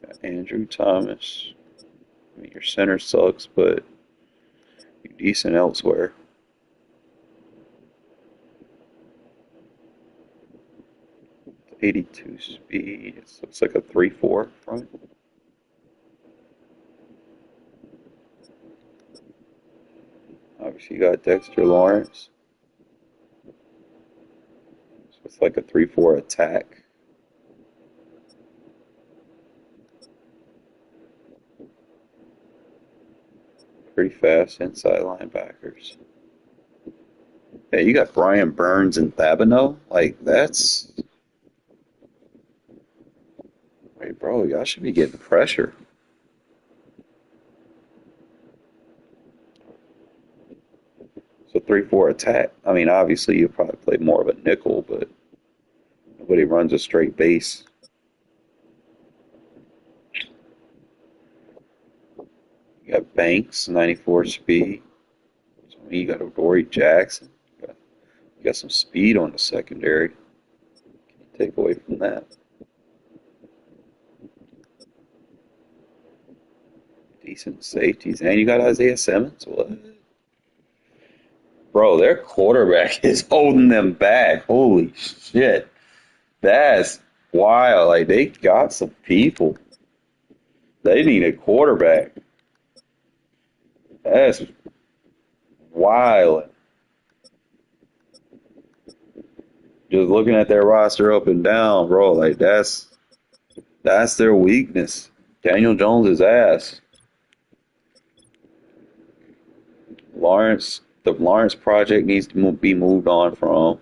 Speaker 1: Got Andrew Thomas. I mean, your center sucks, but you're decent elsewhere. 82 speed. It looks like a 3-4 front. Obviously, you got Dexter Lawrence. So it's like a 3-4 attack. Pretty fast inside linebackers. Yeah, you got Brian Burns and Thibodeau. Like, that's. Wait, bro, y'all should be getting pressure. So 3-4 attack. I mean, obviously, you probably play more of a nickel, but nobody runs a straight base. Banks, 94 speed. So you got a Dory Jackson. You got some speed on the secondary. Can you take away from that? Decent safeties. And you got Isaiah Simmons. What? Bro, their quarterback is holding them back. Holy shit. That's wild. Like, they got some people. They need a quarterback. That's wild. Just looking at their roster up and down, bro, like that's their weakness. Daniel Jones' ass. The Lawrence project needs to be moved on from.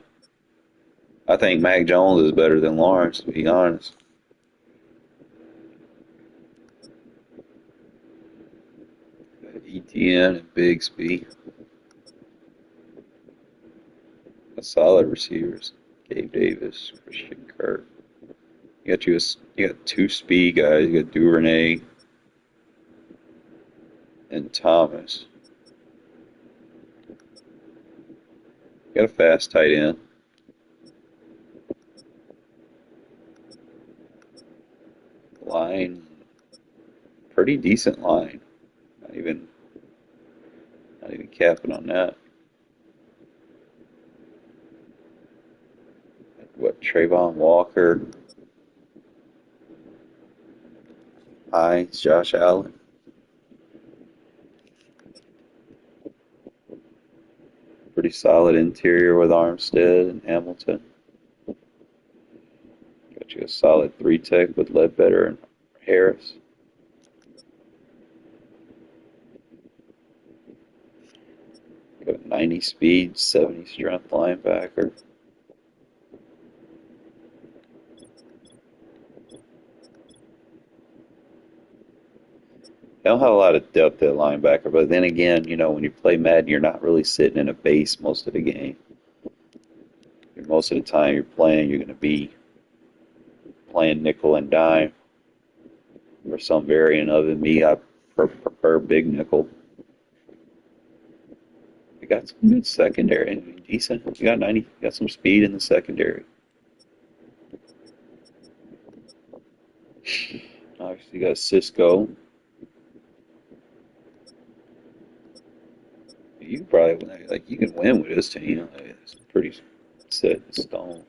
Speaker 1: I think Mac Jones is better than Lawrence, to be honest. ETN and Bigsby. Solid receivers. Gabe Davis, Christian Kirk. You got two speed guys. You got Duvernay and Thomas. You got a fast tight end. Line, pretty decent line. Not even capping on that. What, Trayvon Walker, Hines, Josh Allen. Pretty solid interior with Armstead and Hamilton. Got you a solid 3-tech with Ledbetter and Harris. Got a 90 speed, 70 strength linebacker. They don't have a lot of depth at linebacker, but then again, when you play Madden, you're not really sitting in a base most of the game. Most of the time you're going to be playing nickel and dime or some variant of it. Me, I prefer big nickel. You got some good secondary, decent. You got some speed in the secondary. Obviously, you got Cisco. You probably you can win with this team. It's pretty set in stone.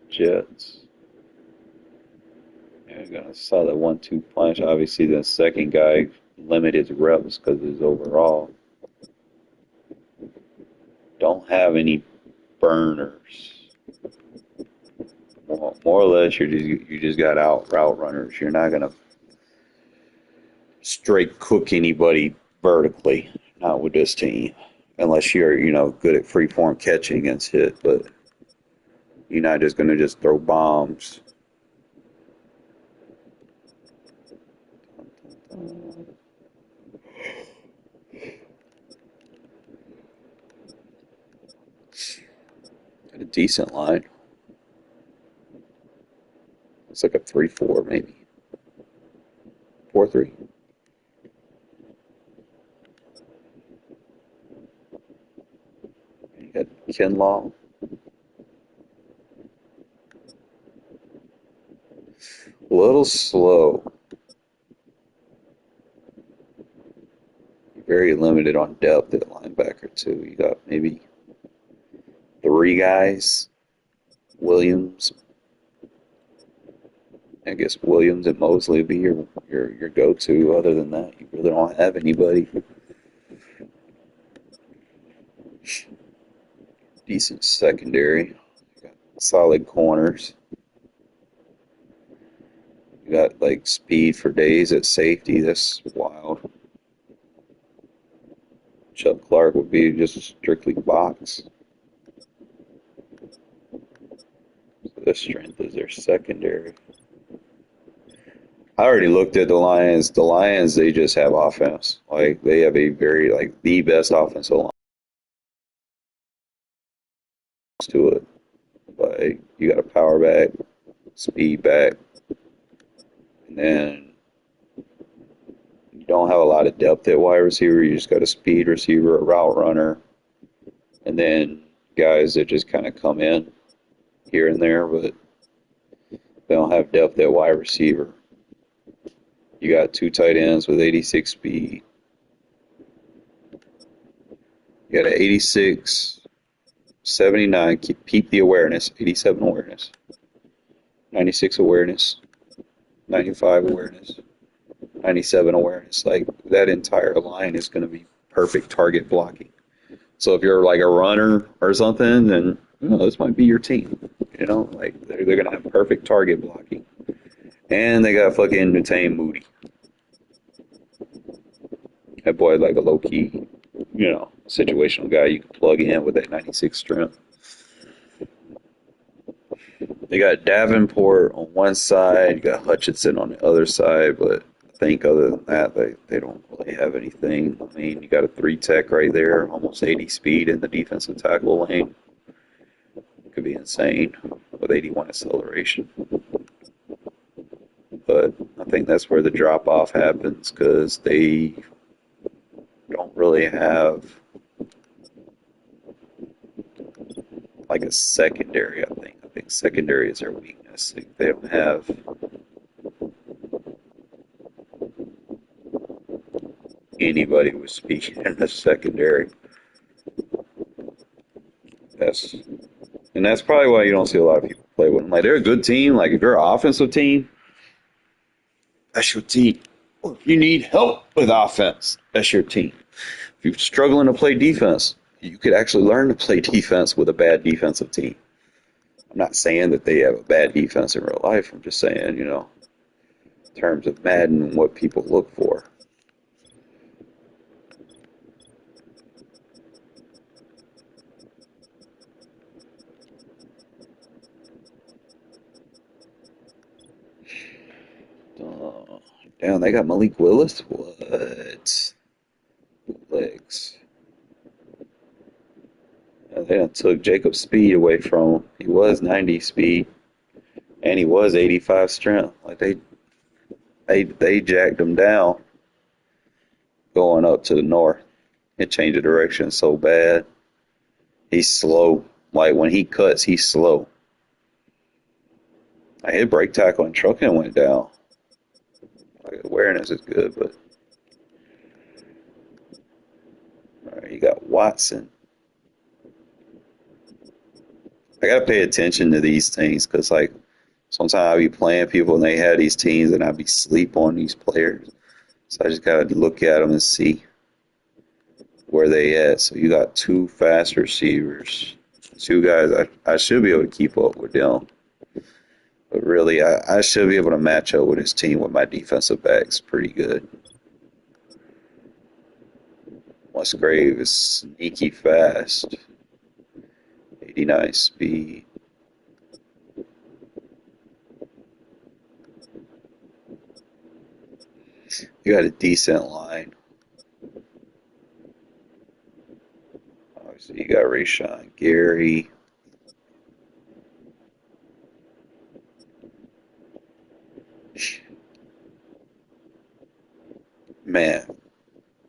Speaker 1: Jets. Yeah, got a solid 1-2 punch. Obviously, the second guy limited his reps because of his overall. Don't have any burners. More or less, you just got route runners. You're not gonna straight cook anybody vertically. Not with this team, unless you're good at freeform catching against hit. But you're not just gonna just throw bombs. Got a decent line. It's like a 3-4 maybe. 4-3. You got Kinlaw. A little slow. Very limited on depth at linebacker too. You got maybe 3 guys. Williams. I guess Williams and Mosley would be your go-to. Other than that, you really don't have anybody. Decent secondary. You got solid corners. You got speed for days at safety. That's wild. Chuck Clark would be just strictly box. So their strength is their secondary. I already looked at the Lions. The Lions, they just have offense. They have a very the best offensive line to it. You got a power back, speed back, And then you don't have a lot of depth at wide receiver. You just got a speed receiver, a route runner, and then guys that just kind of come in here and there, but they don't have depth at wide receiver. You got 2 tight ends with 86 speed. You got an 86, 79, keep the awareness, 87 awareness, 96 awareness, 95 awareness, 97 awareness. Like, that entire line is going to be perfect target blocking. So if you're like a runner or something, then this might be your team. Like they're going to have perfect target blocking. And they got fucking Nutane Moody. That boy like a low-key, situational guy you can plug in with that 96 strength. They got Davenport on one side, you got Hutchinson on the other side, but I think other than that, they don't really have anything. I mean, you got a 3-tech right there, almost 80 speed in the defensive tackle lane. Could be insane with 81 acceleration. But I think that's where the drop-off happens because they don't really have like a secondary, I think. I think secondary is their weakness. They don't have anybody with speed in the secondary. That's probably why you don't see a lot of people play with them. Like, they're a good team. Like, if you're an offensive team, that's your team. If you need help with offense, that's your team. If you're struggling to play defense, you could actually learn to play defense with a bad defensive team. I'm not saying that they have a bad defense in real life. I'm just saying, in terms of Madden and what people look for. Damn, they got Malik Willis? What? Legs. They done took Jacob's speed away from him. He was 90 speed, and he was 85 strength. Like, they jacked him down going up to the north. It changed the direction so bad. He's slow. Like, when he cuts, he's slow. Like, his break tackle and trucking went down. Like, awareness is good, but all right, you got Watson. I gotta pay attention to these things because, like, sometimes I be playing people and they have these teams and I be sleep on these players. So I just gotta look at them and see where they at. So you got 2 fast receivers, 2 guys. I should be able to keep up with them. But really, I should be able to match up with this team with my defensive backs pretty good. Musgrave is sneaky fast. 89 speed. You got a decent line. Obviously, you got Rashawn Gary. Man,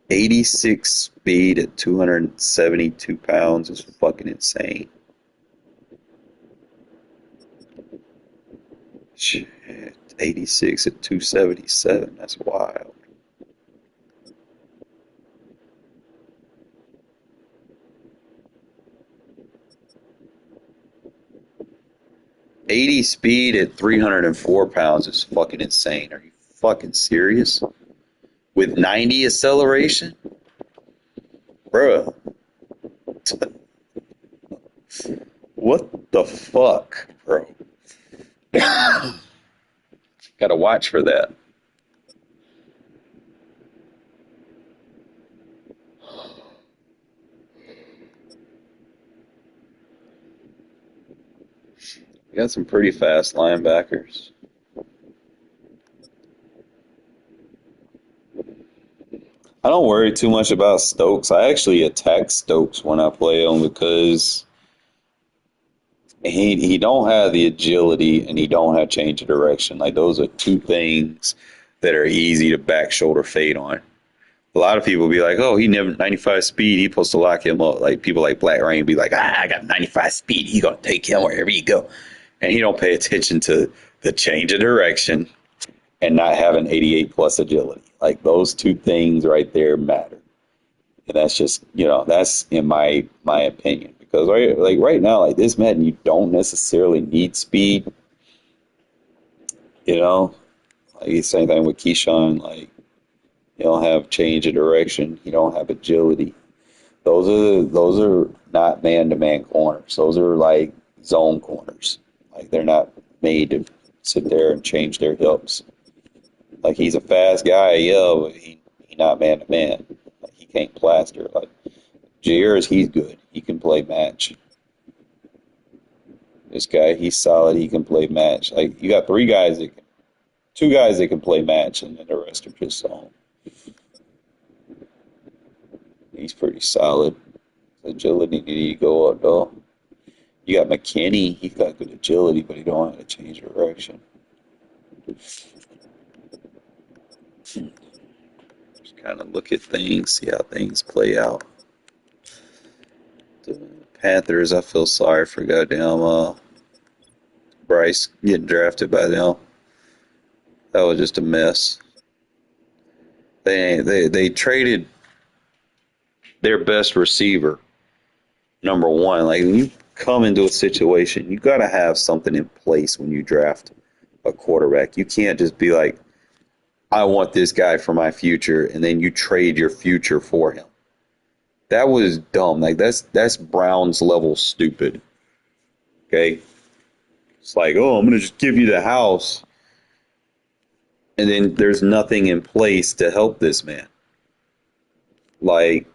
Speaker 1: 86 speed at 272 pounds is fucking insane. Shit, 86 at 277, that's wild. '80 speed at 304 pounds is fucking insane. Are you fucking serious? With 90 acceleration? Bruh. What the fuck, bro? Gotta watch for that. You got some pretty fast linebackers. I don't worry too much about Stokes. I actually attack Stokes when I play him because He don't have the agility and he don't have change of direction. Like those are two things that are easy to back shoulder fade on. A lot of people be like, oh, he never 95 speed. He supposed to lock him up. Like people like Black Rain be like, I got 95 speed. He gonna take him wherever you go. And he don't pay attention to the change of direction and not having 88 plus agility. Like those two things right there matter. And that's just, that's in my opinion. Because right now, like this Madden, you don't necessarily need speed. Like the same thing with Keyshawn. Like you don't have change of direction. You don't have agility. Those are not man-to-man corners. Those are like zone corners. Like they're not made to sit there and change their hips. Like he's a fast guy, yeah, but he not man-to-man. Like he can't plaster. Like Jair's, he's good. He can play match. This guy, he's solid. He can play match. Like you got two guys that can play match, and then the rest are just zone. He's pretty solid. Agility need to go up though. You got McKinney. He's got good agility, but he don't have to change direction. Just kind of look at things, see how things play out. The Panthers, I feel sorry for goddamn Bryce getting drafted by them. That was just a mess. They traded their best receiver, number one. Like when you come into a situation, you got to have something in place when you draft a quarterback. You can't just be like, I want this guy for my future, and then you trade your future for him. That was dumb. Like that's Browns level stupid. Okay? It's like, oh, I'm going to just give you the house, and then there's nothing in place to help this man. Like,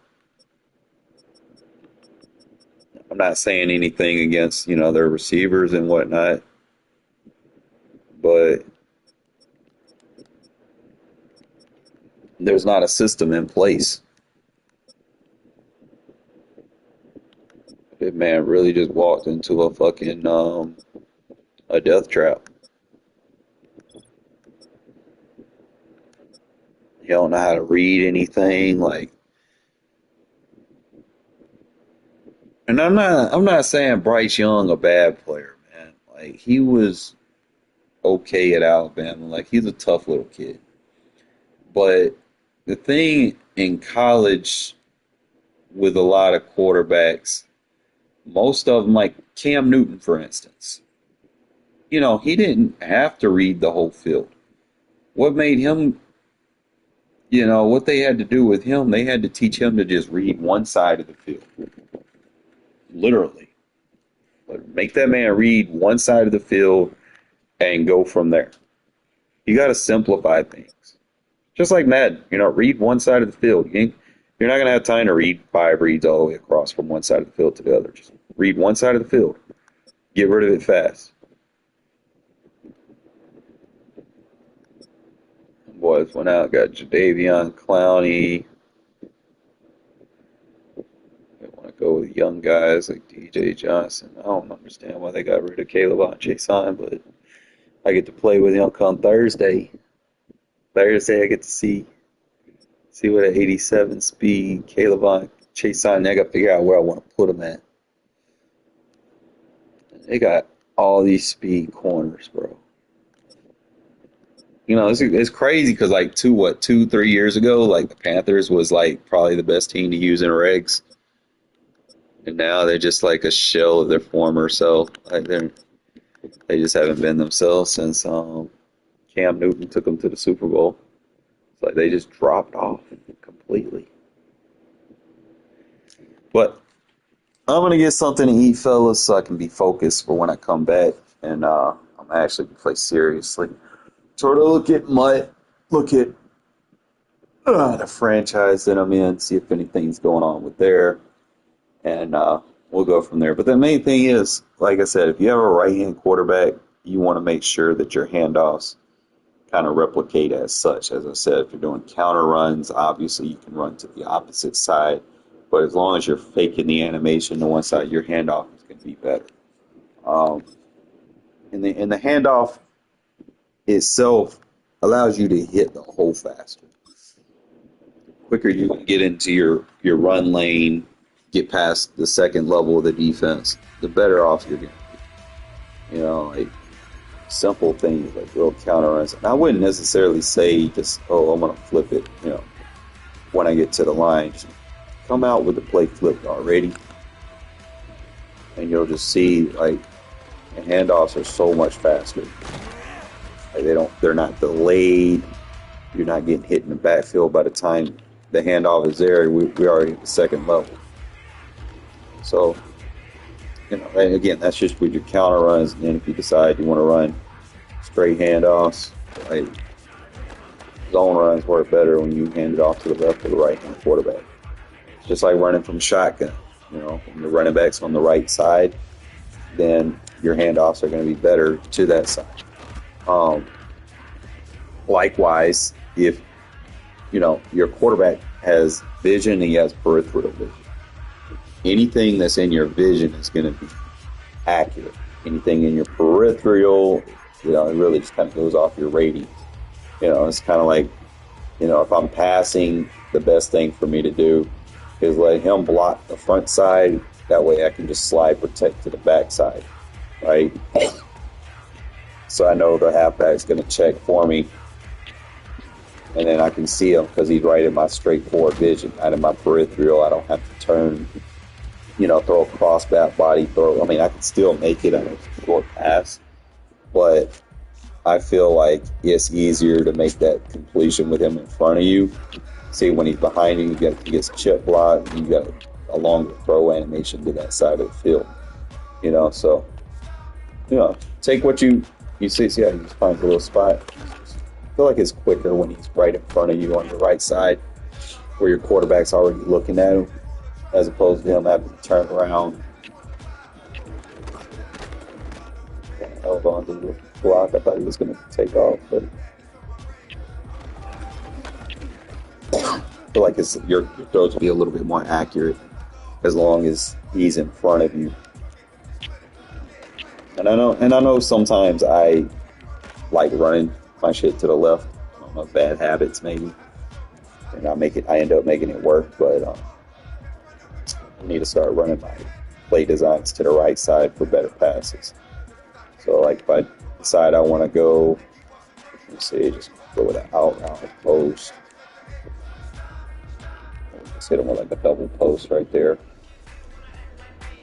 Speaker 1: I'm not saying anything against, their receivers and whatnot, but there's not a system in place. That man really just walked into a fucking a death trap. He don't know how to read anything, like. And I'm not saying Bryce Young a bad player, man. Like he was okay at Alabama. Like he's a tough little kid. But the thing in college with a lot of quarterbacks, most of them, like Cam Newton, for instance, he didn't have to read the whole field. What made him, what they had to do with him, they had to teach him to just read one side of the field. Literally. But make that man read one side of the field and go from there. You got to simplify things. Just like Madden, read one side of the field. You're not going to have time to read 5 reads all the way across from one side of the field to the other. Just read one side of the field. Get rid of it fast. Boys went out, got Jadeveon Clowney. They want to go with young guys like DJ Johnson. I don't understand why they got rid of Caleb on Jason, but I get to play with him come Thursday. Thursday I get to see what an 87 speed Caleb on Jason. I got to figure out where I want to put him at. They got all these speed corners, bro. It's crazy because like 2-3 years ago, like the Panthers was like probably the best team to use in regs, and now they're just like a shell of their former self. Like they just haven't been themselves since Cam Newton took them to the Super Bowl. It's like they just dropped off completely. But I'm gonna get something to eat, fellas, so I can be focused for when I come back, and I'm actually play seriously. Sort of look at the franchise that I'm in, see if anything's going on with there, and we'll go from there. But the main thing is, like I said, if you have a right-hand quarterback, you want to make sure that your handoffs kind of replicate as such. As I said, if you're doing counter runs, obviously you can run to the opposite side, but as long as you're faking the animation to one side, your handoff is going to be better. Um, and the handoff itself allows you to hit the hole faster. Quicker you can get into your run lane, get past the second level of the defense, the better off you're going to be. You know, like simple things like real counter runs. And I wouldn't necessarily say just, oh, I'm going to flip it, you know, when I get to the line. Just come out with the play flipped already. And you'll just see, like, the handoffs are so much faster. Like they're not delayed. You're not getting hit in the backfield by the time the handoff is there. We already at the second level. So, you know, and again, that's just with your counter runs. And then if you decide you want to run straight handoffs, like zone runs work better when you hand it off to the left or the right hand quarterback. Just like running from shotgun. You know, when the running back's on the right side, then your handoffs are going to be better to that side. Likewise, if you know your quarterback has vision and he has peripheral vision, anything that's in your vision is going to be accurate. Anything in your peripheral, you know, it really just kind of goes off your rating. You know, it's kind of like, you know, if I'm passing, the best thing for me to do is let him block the front side. That way I can just slide protect to the back side, right? So I know the halfback's going to check for me. And then I can see him because he's right in my straightforward vision. Out of my peripheral, I don't have to turn, you know, throw a cross-back body throw. I mean, I can still make it on a short pass. But I feel like it's easier to make that completion with him in front of you. See, when he's behind you, he gets chip blocked, and you got a longer throw animation to that side of the field. You know, so, you know, take what you see how he just finds a little spot. I feel like it's quicker when he's right in front of you on your right side, where your quarterback's already looking at him, as opposed to him having to turn around. Held on to the block. I thought he was going to take off, but I feel like your throws will be a little bit more accurate as long as he's in front of you. And I know sometimes I like running my shit to the left. I don't know, bad habits maybe, and I end up making it work. But I need to start running my play designs to the right side for better passes. So like if I decide I want to go, let's see, just go with an out post. Just hit him with like a double post right there.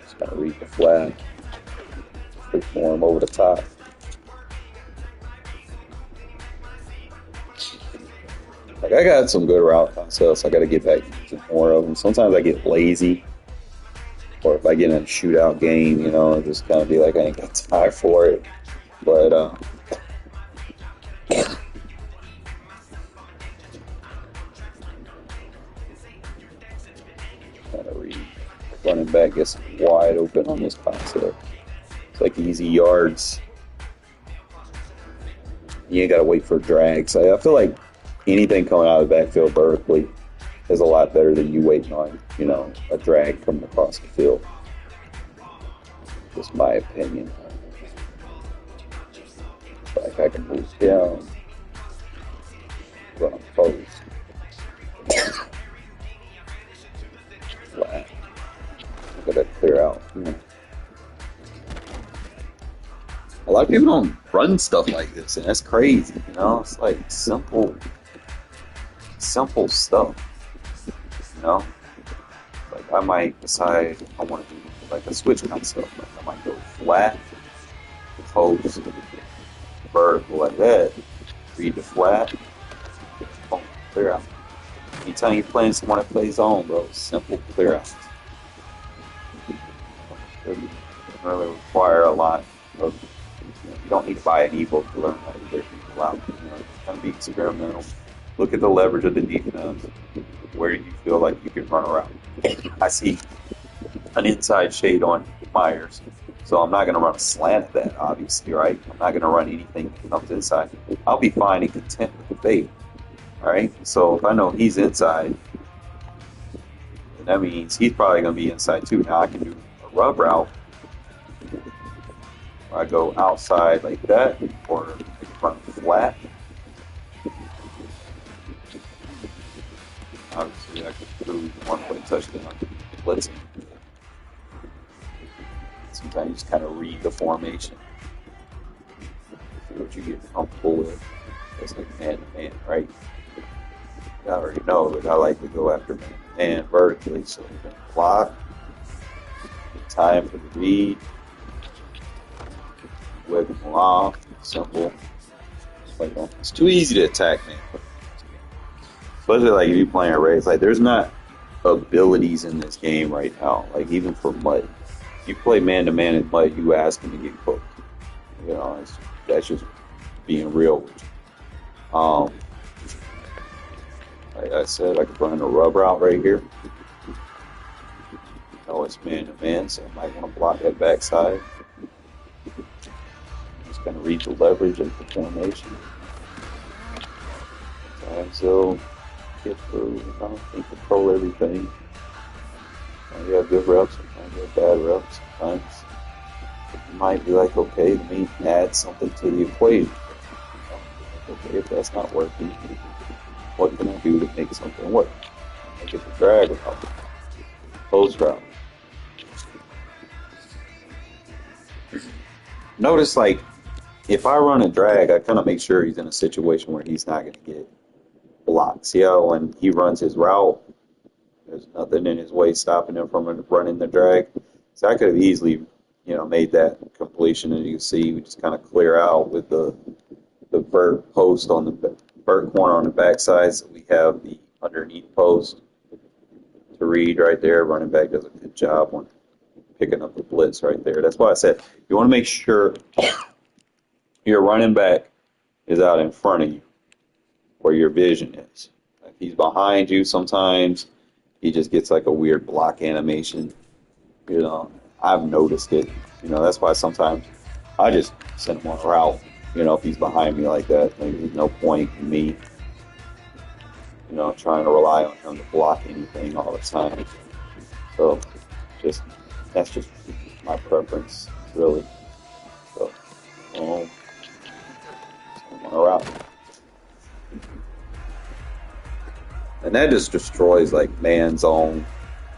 Speaker 1: Just kind of read the flat. Form over the top. Like I got some good route concepts. I got to get back to more of them. Sometimes I get lazy, or if I get in a shootout game, you know, just kind of be like I ain't got time for it. But kind of read running back gets wide open on this concept. It's like easy yards. You ain't got to wait for drags. So I feel like anything coming out of the backfield vertically is a lot better than you waiting on, you know, a drag coming across the field. Just my opinion. Like I can move down, run post, flat. Got to clear out. A lot of people don't run stuff like this, and that's crazy, you know? It's like simple stuff, you know? Like I might decide I want to do like a switch kind of stuff. Like I might go flat, post, vertical like that, read the flat, boom, clear out. Anytime you're playing someone that plays zone, bro, simple clear out. It doesn't really require a lot of. You don't need to buy an ebook to learn how to clear people out. You know, kind of be experimental. Look at the leverage of the defense. Where do you feel like you can run around? I see an inside shade on Myers, so I'm not going to run a slant at that, obviously, right? I'm not going to run anything that comes inside. I'll be fine and content with the fade, all right? So if I know he's inside, then that means he's probably going to be inside too. Now I can do a rub route I go outside like that, or I can run flat. Obviously, I could prove 1-point touchdown blitzing. Sometimes you just kind of read the formation, see what you get comfortable with. It's like man to man, right? I already know that I like to go after man to man vertically, so you can block, time for the read, whip them off, simple. It's too easy to attack man. Especially like if you're playing a race, like there's not abilities in this game right now. Like even for Mud, if you play man to man in Mud, you ask him to get cooked. You know, that's just being real with you. Like I said, I could run a rub route right here. No, it's man to man, so I might want to block that backside. Just kind of read the leverage of the formation. So get through, I don't think control everything. You have good reps, sometimes you have bad reps, sometimes you might be like, okay, let me add something to the equation. Okay, if that's not working, what can I do to make something work? I get the drag route, post route. Notice, like, if I run a drag, I kind of make sure he's in a situation where he's not going to get blocked. See how when he runs his route, there's nothing in his way stopping him from running the drag. So I could have easily, made that completion, and you can see we just kind of clear out with the vert post on the vert corner on the backside. So we have the underneath post to read right there. Running back does a good job on picking up the blitz right there. That's why I said you want to make sure your running back is out in front of you where your vision is. If he's behind you, sometimes he just gets like a weird block animation. I've noticed it. That's why sometimes I just send him on a route. If he's behind me like that, there's no point in me, trying to rely on him to block anything all the time. So, that's just my preference, really. So, send him on a route. And that just destroys like man zone,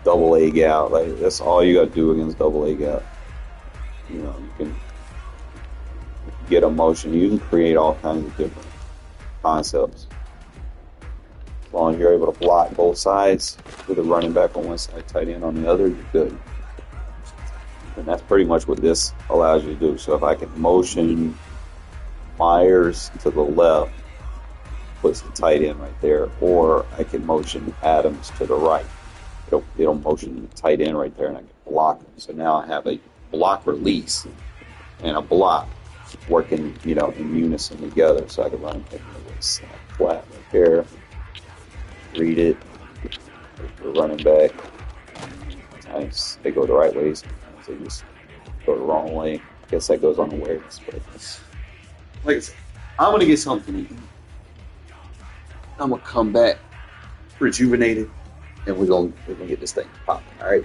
Speaker 1: double A gap. Like that's all you got to do against double A gap. You can get a motion. You can create all kinds of different concepts. As long as you're able to block both sides with a running back on one side, tight end on the other, you're good. And that's pretty much what this allows you to do. So if I can motion Myers to the left, puts the tight end right there, or I can motion Adams to the right. It'll motion the tight end right there, and I can block him. So now I have a block release and a block working, in unison together. So I can run flat right there, read it, the running back. Sometimes they go the right way, sometimes they just go the wrong way. I guess that goes on awareness, but like I said, I'm gonna get something to eat. I'm gonna come back rejuvenated, and we're gonna get this thing popping. All right.